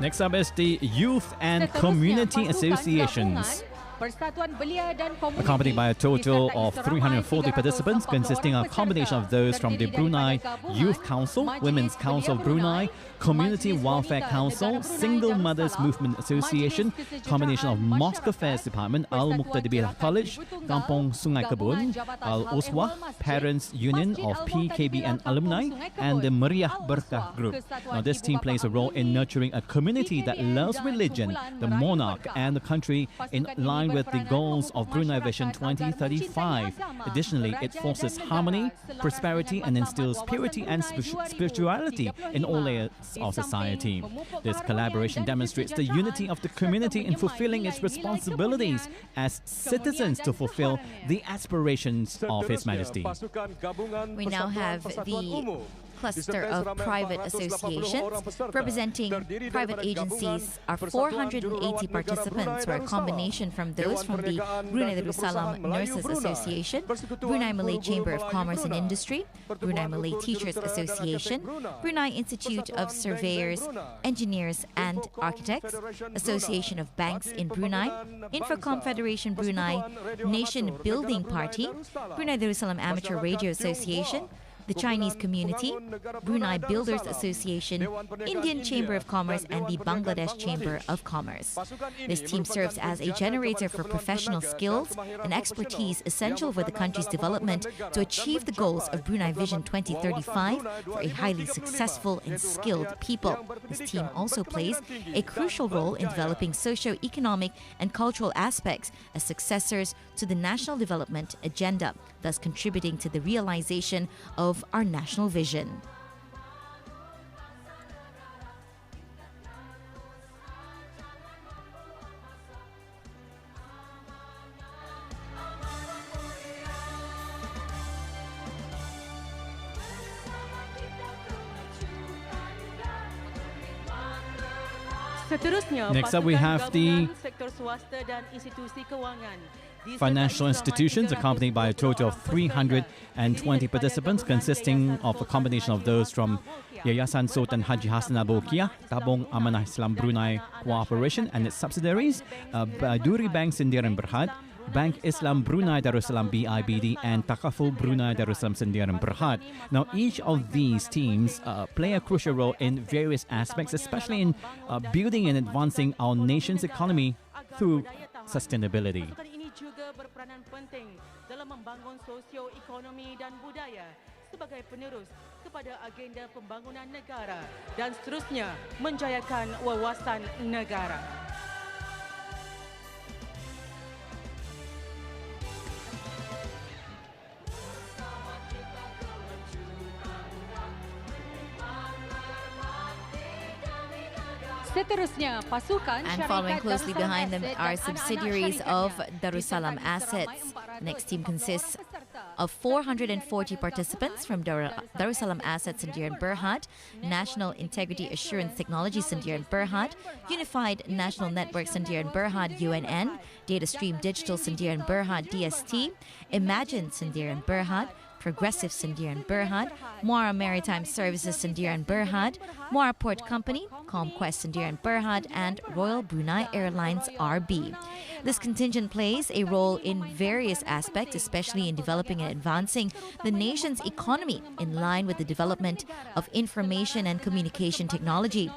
Next up is the Youth and Community Associations. Persatuan Belia dan Komuniti accompanied by a total of disertai 340 participants, 344 consisting of a orang combination of peserta, those from the terdiri Brunei daripada gabungan Youth Council, Majlis Women's Council of Belia Brunei, Community Majlis Welfare Wanita Council, Negara Brunei Single Mothers Darussalam, Movement Association, Majlis combination of Kesejahteraan Mosque Affairs Masyarakat, Department, Al Persatuan Muqtadibilah Gerakan College, Ibu Tunggal, Kampung Sungai Kebun, Gabungan Jabatan Al Hal Uswah, Ehwal Masjid, Parents Union Masjid of Al PKBN Muqtadibilah alumni, Kampung Sungai and the Kebun, Meriah Al Berkah Uswah, Group. Kesatuan Now, this Ibu team Bapa plays a role in Alumni, nurturing a community that PKBN loves dan religion, kumpulan the meraih monarch, berkah. and the country in Pasukan ini line with the berperanan goals of memupuk Brunei masyarakat Vision agar mencintai 2035. agama, Additionally, it beraja fosters dan negara harmony, selaras prosperity, dengan and matlamat instills wawasan purity and Brunei spirituality in all 2035. layers Di of samping society. memupuk This keharmonian collaboration dan demonstrates the kesejahteraan unity of the serta community in menyemai fulfilling its nilai-nilai responsibilities kemurnian, as citizens to dan fulfill keharmonian. the aspirations of His Majesty. We now have the cluster of private associations. Representing private agencies are 480 participants, who are a combination from those from the Brunei Darussalam Nurses Association, Brunei Malay Chamber of Commerce and Industry, Brunei Malay Teachers Association, Brunei Institute of Surveyors, Engineers and Architects, Association of Banks in Brunei, Infocom Federation Brunei, Nation Building Party, Brunei Darussalam Amateur Radio Association, the Chinese Community, Brunei Builders Association, Indian Chamber of Commerce, and the Bangladesh Chamber of Commerce. This team serves as a generator for professional skills and expertise essential for the country's development to achieve the goals of Brunei Vision 2035 for a highly successful and skilled people. This team also plays a crucial role in developing socio-economic and cultural aspects as successors to the National Development Agenda, thus contributing to the realization of our national vision. Seterusnya, Next up, we pasukan have the gabungan sektor swasta dan institusi kewangan. Disertai financial seramai institutions, accompanied by a total of 320 participants, consisting of a combination of those from Yayasan Sultan Haji Hassan Al Bolkiah, Tabung Amanah Islam Brunei Cooperation and its subsidiaries, Duri Bank Sendirian Berhad, Bank Islam Brunei Darussalam BIBD, and Takaful Brunei Darussalam Sendirian Berhad. Now, each of these teams play a crucial role in various aspects, especially in building and advancing our nation's economy through sustainability. Pasukan ini juga berperanan penting dalam membangun sosio-ekonomi dan budaya sebagai penerus kepada agenda pembangunan negara dan seterusnya menjayakan wawasan negara. Seterusnya, pasukan And following closely behind them are subsidiaries of Darussalam Assets. The next team consists of 440 participants from Darussalam Assets Sendirian Berhad, National Integrity Assurance Technology Sendirian Berhad, Unified National Network Sendirian Berhad UNN, Data Stream Digital Sendirian Berhad DST, Imagine Sendirian Berhad, Progressive Sendirian Berhad, Muara Maritime Services Sendirian Berhad, Muara Port Company, Comquest Sendirian Berhad, and Royal Brunei Airlines RB. This contingent plays a role in various aspects, especially in developing and advancing the nation's economy in line with the development of information and communication technology.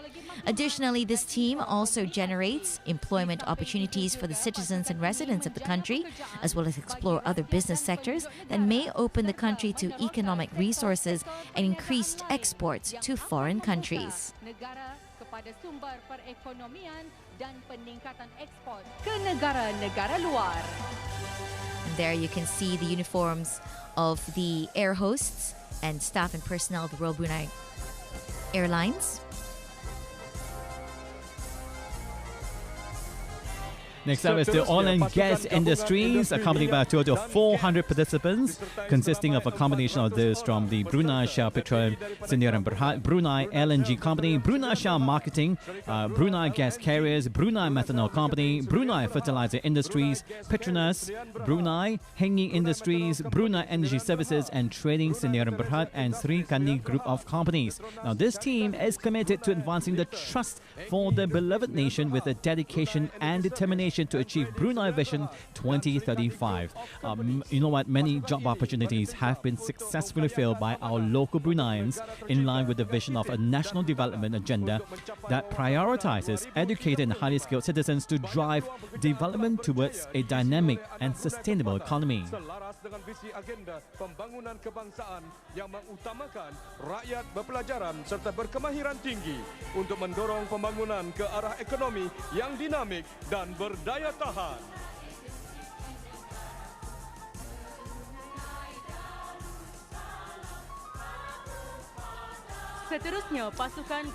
Additionally, this team also generates employment opportunities for the citizens and residents of the country, as well as explore other business sectors that may open the country to economic resources and increased exports to foreign countries. Negara kepada sumber perekonomian dan peningkatan ekspor ke negara-negara luar. And there you can see the uniforms of the air hosts and staff and personnel of the Royal Brunei Airlines. Next up is the oil and gas industries, accompanied by a total of 400 participants, consisting of a combination of those from the Brunei Shell Petroleum Sendirian Berhad, Brunei LNG Company, Brunei Shell Marketing, Brunei Gas Carriers, Brunei Methanol Company, Brunei Fertilizer Industries, Petronas, Brunei Hengi Industries, Brunei Energy Services and Trading Sendirian Berhad, and Sri Kandi Group of Companies. Now, this team is committed to advancing the trust for the beloved nation with a dedication and determination nation to achieve Brunei Vision 2035. You know what? Many job opportunities have been successfully filled by our local Bruneians in line with the vision of a national development agenda that prioritizes educated and highly skilled citizens to drive development towards a dynamic and sustainable economy. Selaras dengan visi agenda pembangunan kebangsaan yang mengutamakan rakyat berpelajaran serta berkemahiran tinggi untuk mendorong pembangunan ke arah ekonomi yang dinamik dan berdaya tahan.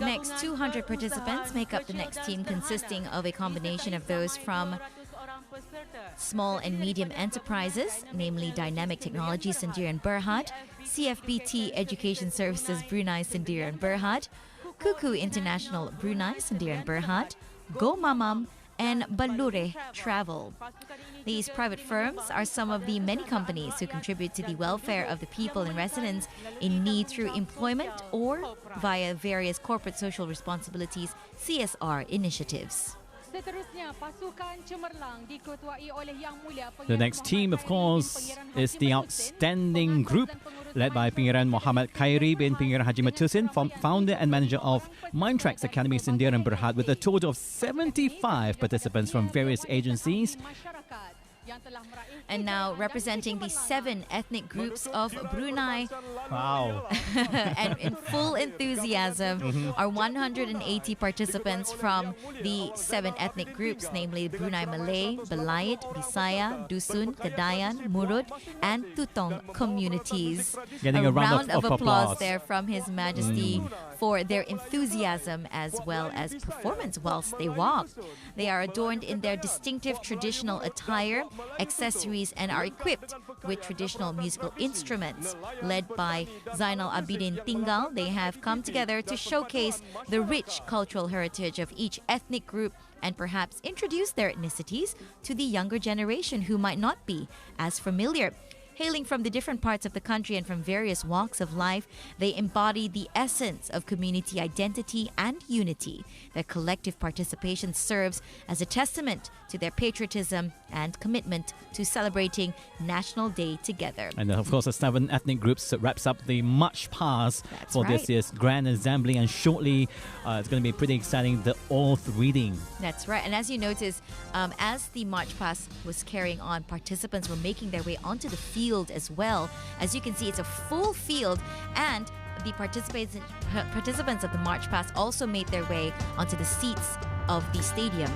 Next, 200 participants make up the next team, consisting of a combination of those from small and medium enterprises, namely Dynamic Technology Sendirian Berhad, CFBT Education Services Brunei Sendirian Berhad, Kuku International Brunei Sendirian Berhad, Go Mamam, and Balure Travel. These private firms are some of the many companies who contribute to the welfare of the people and residents in need through employment or via various corporate social responsibilities (CSR) initiatives. The next team, of course, is the outstanding group led by Pengiran Muhammad Khairi bin Pengiran Haji Matusin, founder and manager of Mindtracks Academy Sendirian Berhad, with a total of 75 participants from various agencies. And now representing the 7 ethnic groups of Brunei. Wow. And in full enthusiasm are 180 participants from the 7 ethnic groups, namely Brunei Malay, Belaid, Bisaya, Dusun, Kedayan, Murud, and Tutong communities. Getting a round of applause there from His Majesty for their enthusiasm as well as performance whilst they walk. They are adorned in their distinctive traditional attire, accessories, and are equipped with traditional musical instruments. Led by Zainal Abidin Tinggal, they have come together to showcase the rich cultural heritage of each ethnic group and perhaps introduce their ethnicities to the younger generation who might not be as familiar. Hailing from the different parts of the country and from various walks of life, they embody the essence of community identity and unity. Their collective participation serves as a testament to their patriotism and commitment to celebrating National Day together. And of course, the 7 ethnic groups wraps up the March Pass for this year's Grand Assembly, and shortly it's going to be pretty exciting, the oath reading. That's right. And as you notice, as the March Pass was carrying on, participants were making their way onto the field as well. As you can see, it's a full field, and the participants of the March Pass also made their way onto the seats of the stadium,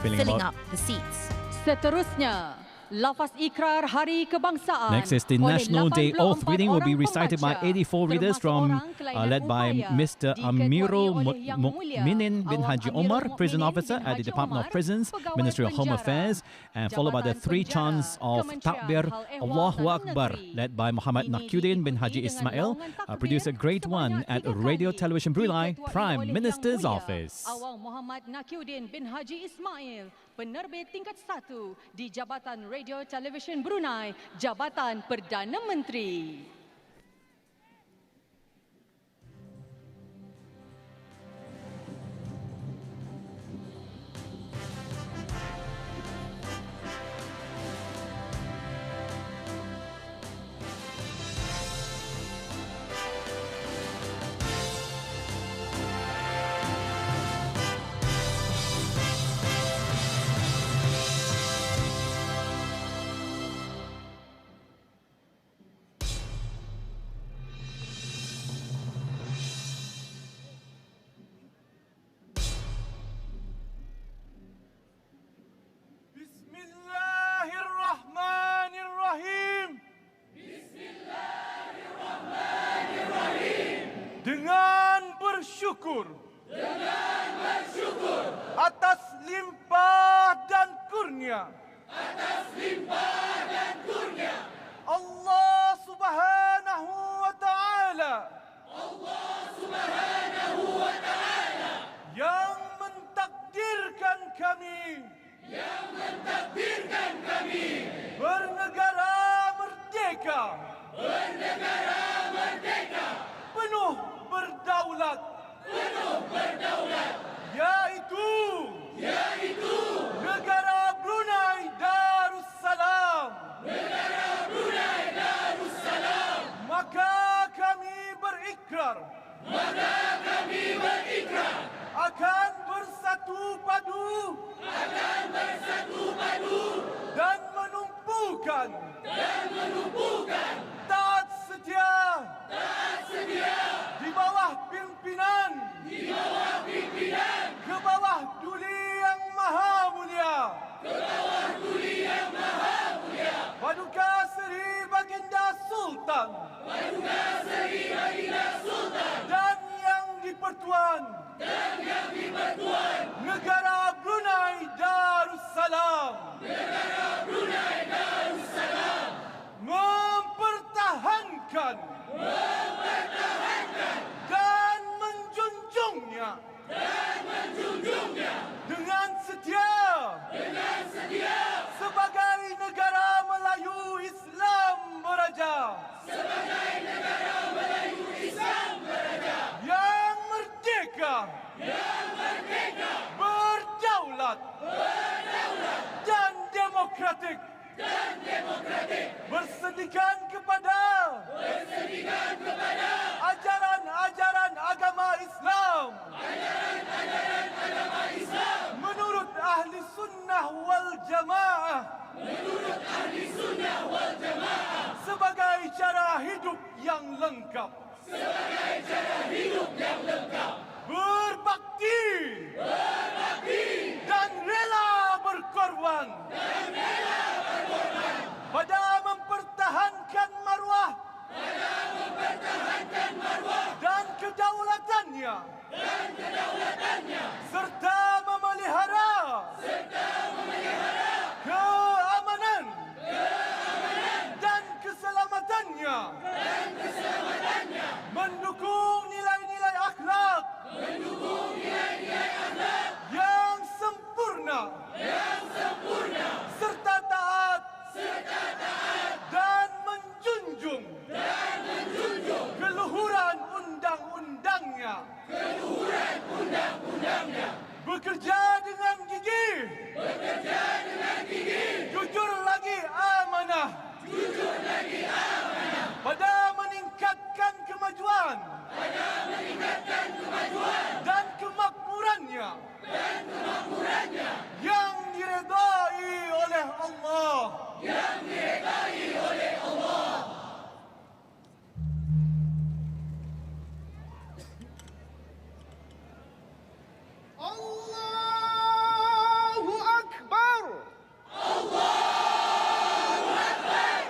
filling up the seats. Seterusnya, lafaz ikrar Hari Kebangsaan. Next is the National Day Oath reading will be recited by 84 readers from led by Mr. Amirul Mukminin bin Haji Omar, prison officer at the Department of Prisons, Ministry of Home Affairs, and followed by the 3 chants of Takbir Allahu Akbar, led by Muhammad Nakiuddin bin Haji Ismail, producer grade 1 at Radio Television Brunei, Prime Minister's Office. Awang Muhammad Nakiuddin bin Haji Ismail, penerbit tingkat 1 di Jabatan Radio Television Brunei, Jabatan Perdana Menteri. Dengan bersyukur atas limpah dan kurnia Allah Subhanahu wa Ta'ala yang mentakdirkan kami bernegara merdeka penuh berdaulat yaitu negara berikrar akan bersatu padu dan menumpukan taat setia di bawah pimpinan ke bawah duli yang maha mulia Paduka Seri Baginda Sultan dan yang dipertuan Negara Brunei Darussalam mempertahankan dan menjunjungnya dengan setia sebagai negara Melayu Islam beraja yang merdeka berdaulat dan demokratik bersendikan kepada ajaran-ajaran agama Islam menurut ahli sunnah wal jamaah sebagai cara hidup yang lengkap berbakti dan rela berkorban pada mempertahankan maruah dan kedaulatannya serta memelihara keamanan dan keselamatannya mendukung nilai-nilai akhlak yang sempurna serta taat dan menjunjung keluhuran undang-undangnya bekerja dengan gigih jujur lagi amanah pada meningkatkan kemajuan dan kemakmurannya yang diredai oleh Allah Allahu Akbar Allahu Akbar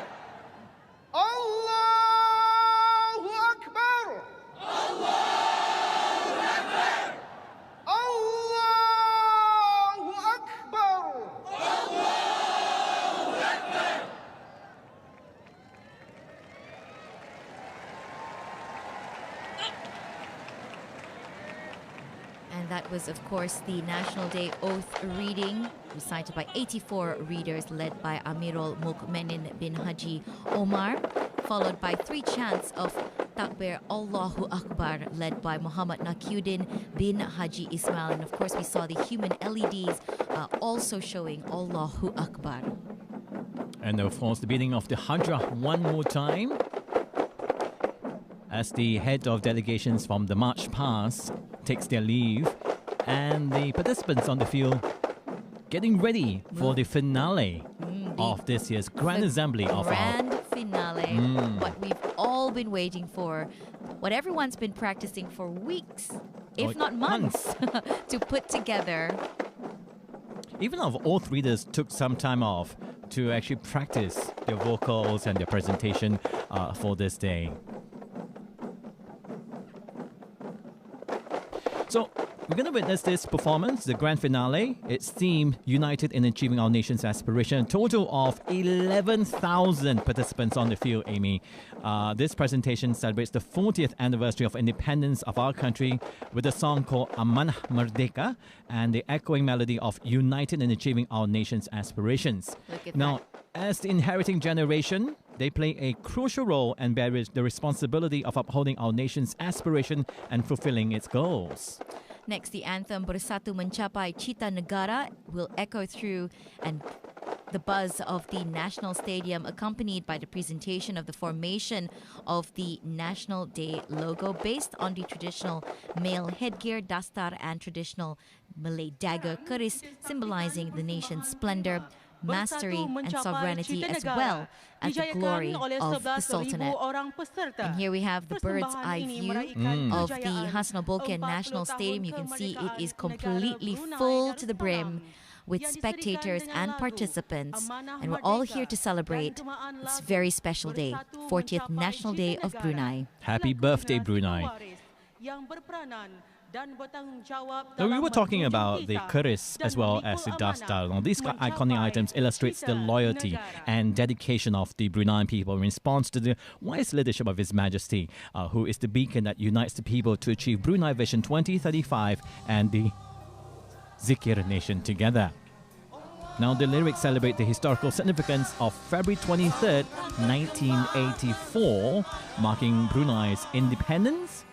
Allahu Akbar Allahu Akbar Allahu Akbar Allahu Akbar And that was, of course, the National Day Oath reading, recited by 84 readers, led by Amirul Mukminin bin Haji Omar, followed by 3 chants of Takbir Allahu Akbar, led by Muhammad Nakiuddin bin Haji Ismail. And of course, we saw the human LEDs also showing Allahu Akbar. And of course, the beating of the Hajrah one more time, as the head of delegations from the March Past takes their leave, and the participants on the field getting ready for the finale of this year's Grand Assembly of our Grand finale, what we've all been waiting for, what everyone's been practicing for weeks, if not months, to put together. Even our oath readers took some time off to actually practice their vocals and their presentation for this day. So we're going to witness this performance, the grand finale. It's themed United in Achieving Our Nation's Aspiration. A total of 11,000 participants on the field, Amy. This presentation celebrates the 40th anniversary of independence of our country with a song called Amanah Merdeka and the echoing melody of United in Achieving Our Nation's Aspirations. Now, as the inheriting generation, they play a crucial role and bear the responsibility of upholding our nation's aspiration and fulfilling its goals. Next, the anthem Bersatu Mencapai Cita Negara will echo through and the buzz of the National Stadium, accompanied by the presentation of the formation of the National Day logo based on the traditional male headgear, dastar, and traditional Malay dagger, keris, symbolizing the nation's splendor, mastery, and sovereignty, as well as the glory of the Sultanate. And here we have the bird's eye view of the Hassanal Bolkiah National Stadium. You can see it is completely full to the brim with spectators and participants, and we're all here to celebrate this very special day, 40th National Day of Brunei. Happy birthday, Brunei. Now, we were talking about the keris as well as the dastar. Now, these iconic items illustrates the loyalty and dedication of the Bruneian people in response to the wise leadership of His Majesty, who is the beacon that unites the people to achieve Brunei Vision 2035 and the Zikir Nation together. Now, the lyrics celebrate the historical significance of February 23rd, 1984, marking Brunei's independence.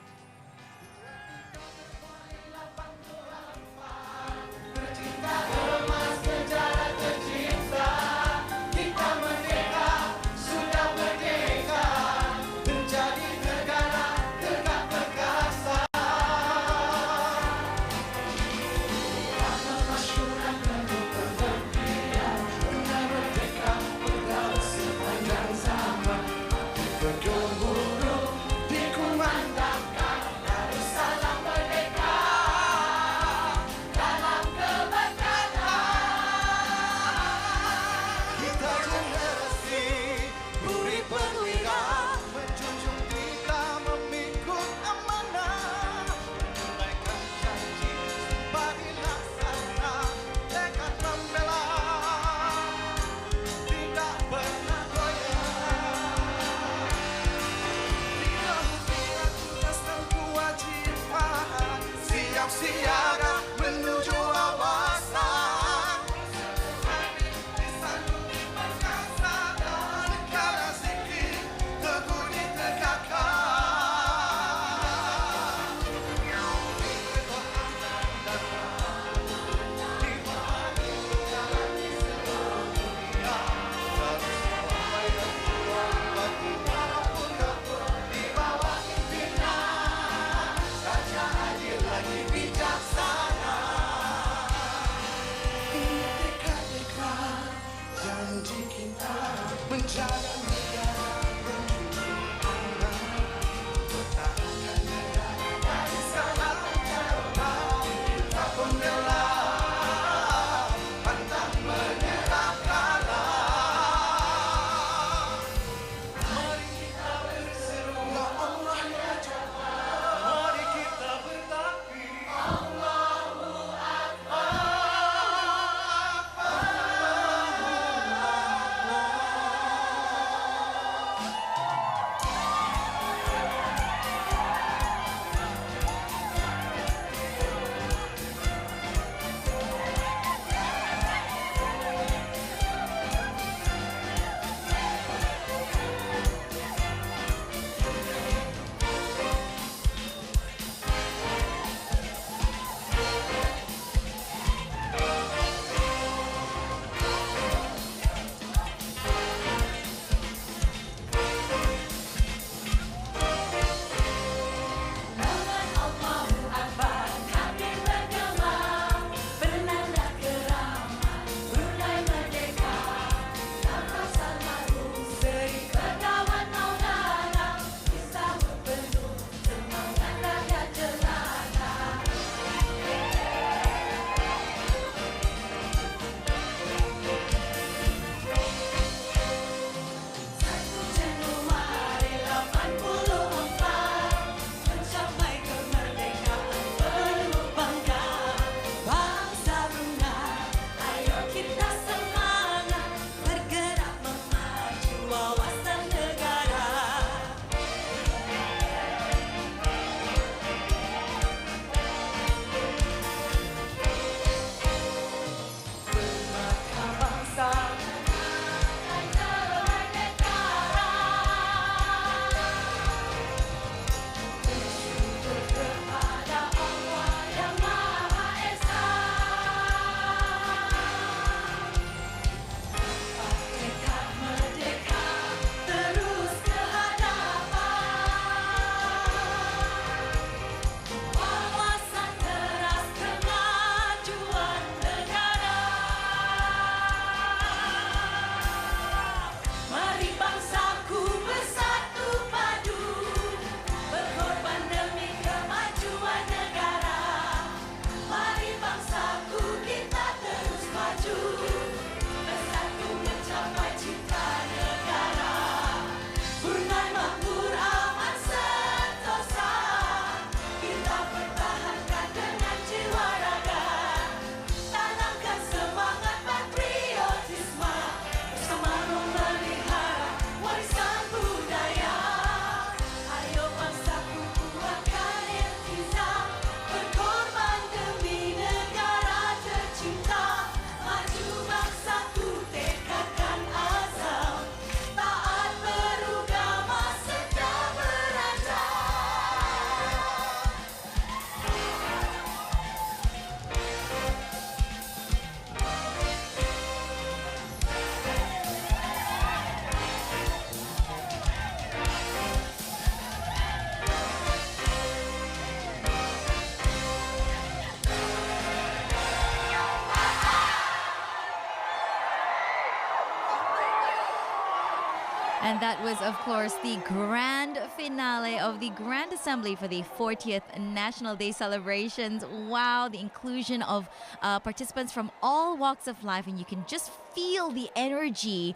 And that was, of course, the grand finale of the Grand Assembly for the 40th National Day celebrations. Wow, the inclusion of participants from all walks of life, and you can just feel the energy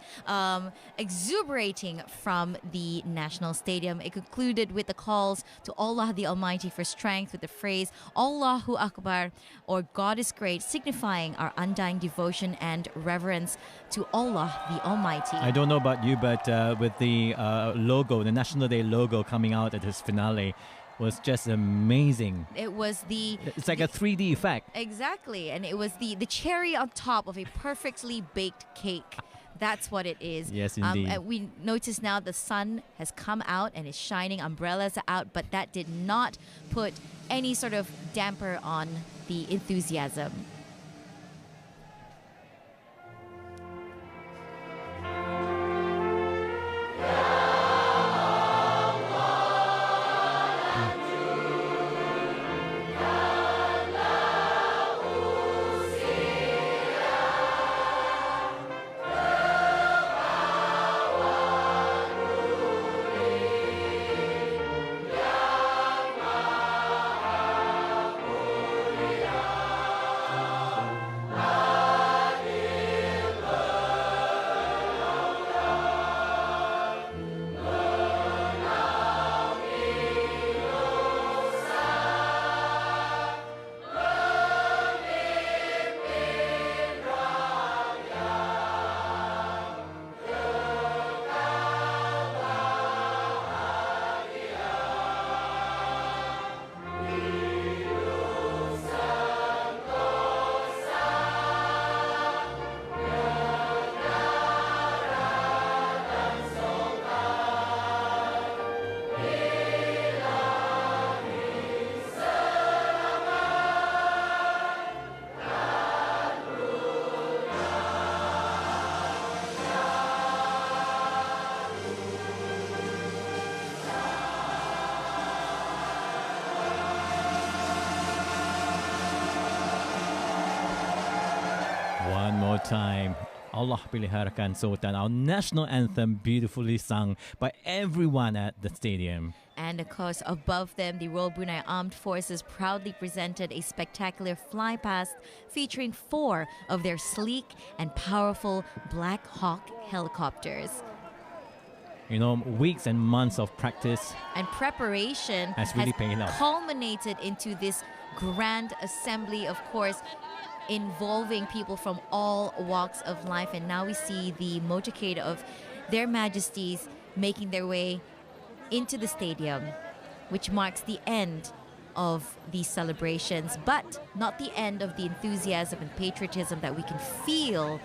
exuberating from the National Stadium. It concluded with the calls to Allah the Almighty for strength with the phrase Allahu Akbar, or God is great, signifying our undying devotion and reverence to Allah the Almighty. I don't know about you, but with the logo, the National Day logo coming out at this finale was just amazing. It was It's like a 3D effect. Exactly, and it was the cherry on top of a perfectly baked cake. That's what it is. Yes, indeed. And we notice now the sun has come out and is shining, umbrellas are out, but that did not put any sort of damper on the enthusiasm. One more time. Allah Peliharakan Sultan, our national anthem, beautifully sung by everyone at the stadium. And of course, above them, the Royal Brunei Armed Forces proudly presented a spectacular flypast featuring 4 of their sleek and powerful Black Hawk helicopters. You know, weeks and months of practice And preparation has really paid off. culminated into this grand assembly, of course, involving people from all walks of life. And now we see the motorcade of Their Majesties making their way into the stadium, which marks the end of these celebrations, but not the end of the enthusiasm and patriotism that we can feel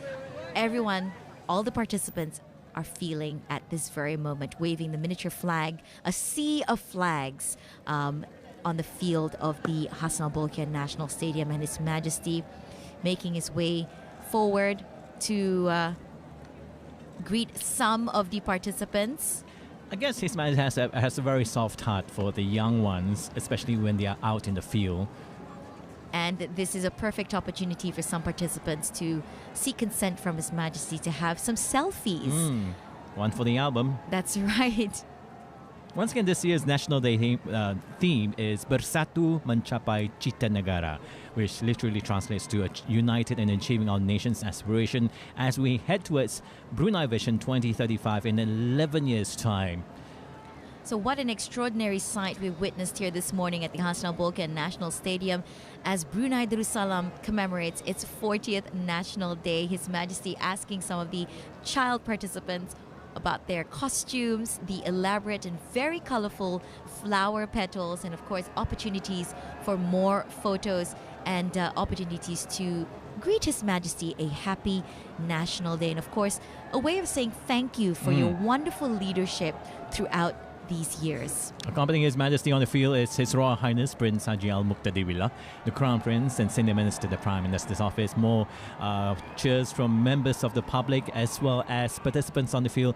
everyone, all the participants are feeling at this very moment, waving the miniature flag, a sea of flags on the field of the Hassanal Bolkiah National Stadium, and His Majesty making his way forward to greet some of the participants. I guess His Majesty has a very soft heart for the young ones, especially when they are out in the field. And this is a perfect opportunity for some participants to seek consent from His Majesty to have some selfies. One for the album. That's right. Once again, this year's National Day theme is Bersatu Mencapai Cita Negara, which literally translates to united and achieving our nation's aspiration as we head towards Brunei Vision 2035 in 11 years' time. So what an extraordinary sight we witnessed here this morning at the Hassanal Bolkiah National Stadium as Brunei Darussalam commemorates its 40th National Day. His Majesty asking some of the child participants about their costumes, the elaborate and very colorful flower petals, and of course opportunities for more photos and opportunities to greet His Majesty a happy National Day. And of course, a way of saying thank you for your wonderful leadership throughout these years. Accompanying His Majesty on the field is His Royal Highness Prince Haji Al Muqtadi, the Crown Prince and Senior Minister, the Prime Minister's Office. More cheers from members of the public as well as participants on the field.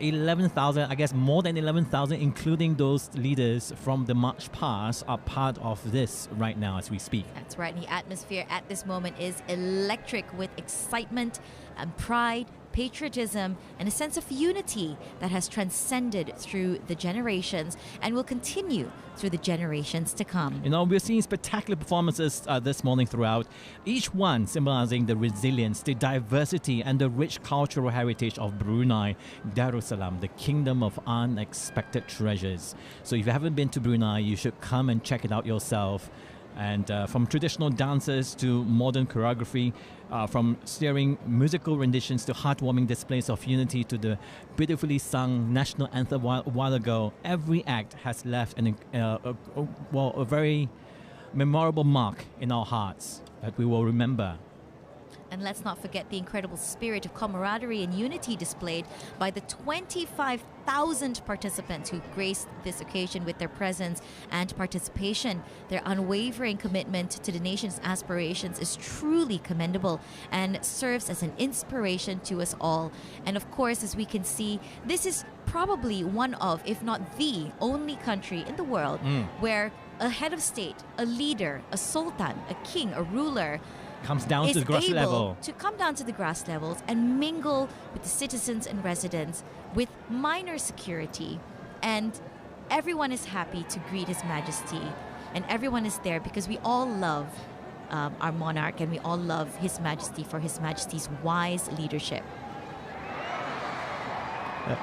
11,000, I guess more than 11,000, including those leaders from the March past, are part of this right now as we speak. That's right. And the atmosphere at this moment is electric with excitement and pride patriotism, and a sense of unity that has transcended through the generations and will continue through the generations to come. You know, we're seeing spectacular performances this morning throughout, each one symbolizing the resilience, the diversity, and the rich cultural heritage of Brunei Darussalam, the kingdom of unexpected treasures. So if you haven't been to Brunei, you should come and check it out yourself. And from traditional dances to modern choreography, from stirring musical renditions to heartwarming displays of unity to the beautifully sung national anthem a while ago, every act has left a very memorable mark in our hearts that we will remember. And let's not forget the incredible spirit of camaraderie and unity displayed by the 25,000 participants who graced this occasion with their presence and participation. Their unwavering commitment to the nation's aspirations is truly commendable and serves as an inspiration to us all. And of course, as we can see, this is probably one of, if not the only country in the world where a head of state, a leader, a sultan, a king, a ruler comes down to the grass level. To come down to the grass levels and mingle with the citizens and residents with minor security. And everyone is happy to greet His Majesty. And everyone is there because we all love our monarch and we all love His Majesty for His Majesty's wise leadership.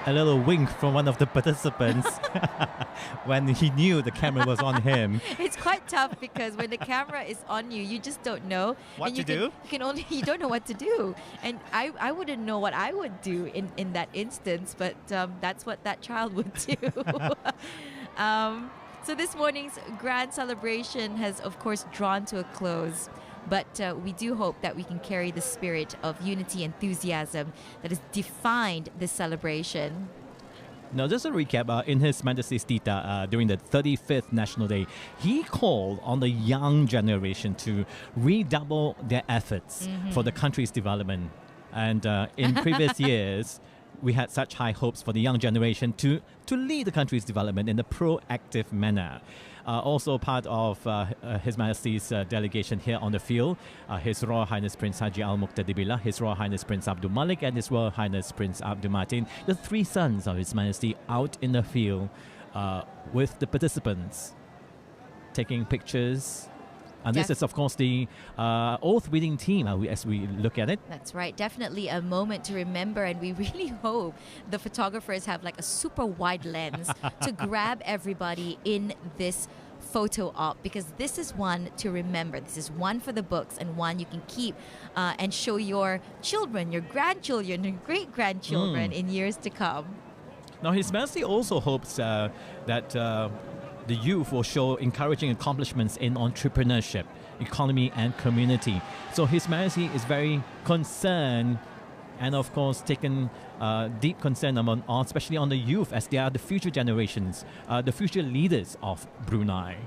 A little wink from one of the participants when he knew the camera was on him. It's quite tough because when the camera is on you, you just don't know what to do. You don't know what to do, and I wouldn't know what I would do in that instance. But that's what that child would do. So this morning's grand celebration has, of course, drawn to a close. But we do hope that we can carry the spirit of unity and enthusiasm that has defined this celebration. Now, just a recap, in His Majesty's Tita, during the 35th National Day, he called on the young generation to redouble their efforts for the country's development. And in previous years, we had such high hopes for the young generation to lead the country's development in a proactive manner. Also part of His Majesty's delegation here on the field, His Royal Highness Prince Haji Al Muqtadi Billah, His Royal Highness Prince Abdul Malik, and His Royal Highness Prince Abdul Matin, the three sons of His Majesty out in the field with the participants, taking pictures. And this is, of course, the oath-reading team as we look at it. That's right. Definitely a moment to remember. And we really hope the photographers have like a super wide lens to grab everybody in this photo op, because this is one to remember. This is one for the books and one you can keep and show your children, your grandchildren, your great-grandchildren in years to come. Now, His Majesty also hopes that the youth will show encouraging accomplishments in entrepreneurship, economy, and community. So His Majesty is very concerned and, of course, taken deep concern especially on the youth, as they are the future generations, the future leaders of Brunei.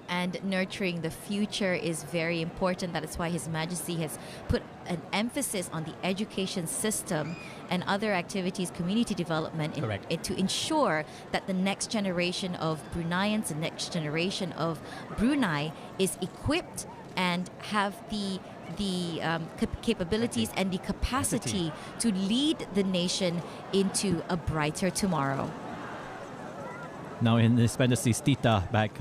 And nurturing the future is very important. That is why His Majesty has put an emphasis on the education system and other activities, community development, to ensure that the next generation of Bruneians, the next generation of Brunei is equipped and have the capabilities and the capacity to lead the nation into a brighter tomorrow. Now, in His Majesty's Tita back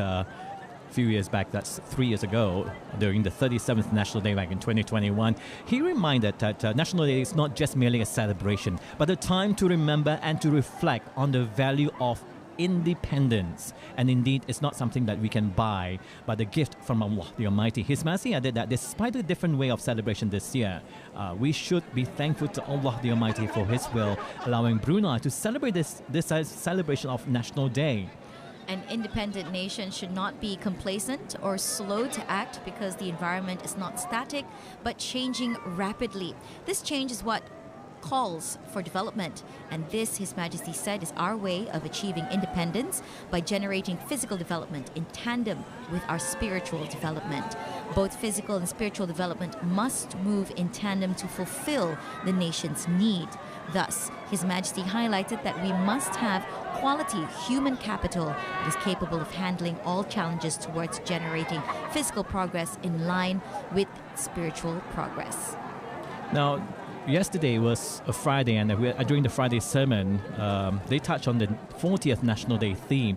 few years back, that's 3 years ago, during the 37th National Day back in 2021, he reminded that National Day is not just merely a celebration, but a time to remember and to reflect on the value of independence. And indeed, it's not something that we can buy, but a gift from Allah the Almighty. His Majesty added that despite a different way of celebration this year, we should be thankful to Allah the Almighty for His will, allowing Brunei to celebrate this celebration of National Day. An independent nation should not be complacent or slow to act, because the environment is not static but changing rapidly. This change is what calls for development, and this, His Majesty said, is our way of achieving independence by generating physical development in tandem with our spiritual development. Both physical and spiritual development must move in tandem to fulfill the nation's need. Thus, His Majesty highlighted that we must have quality human capital that is capable of handling all challenges towards generating physical progress in line with spiritual progress. Now, yesterday was a Friday, and during the Friday sermon, they touched on the 40th National Day theme.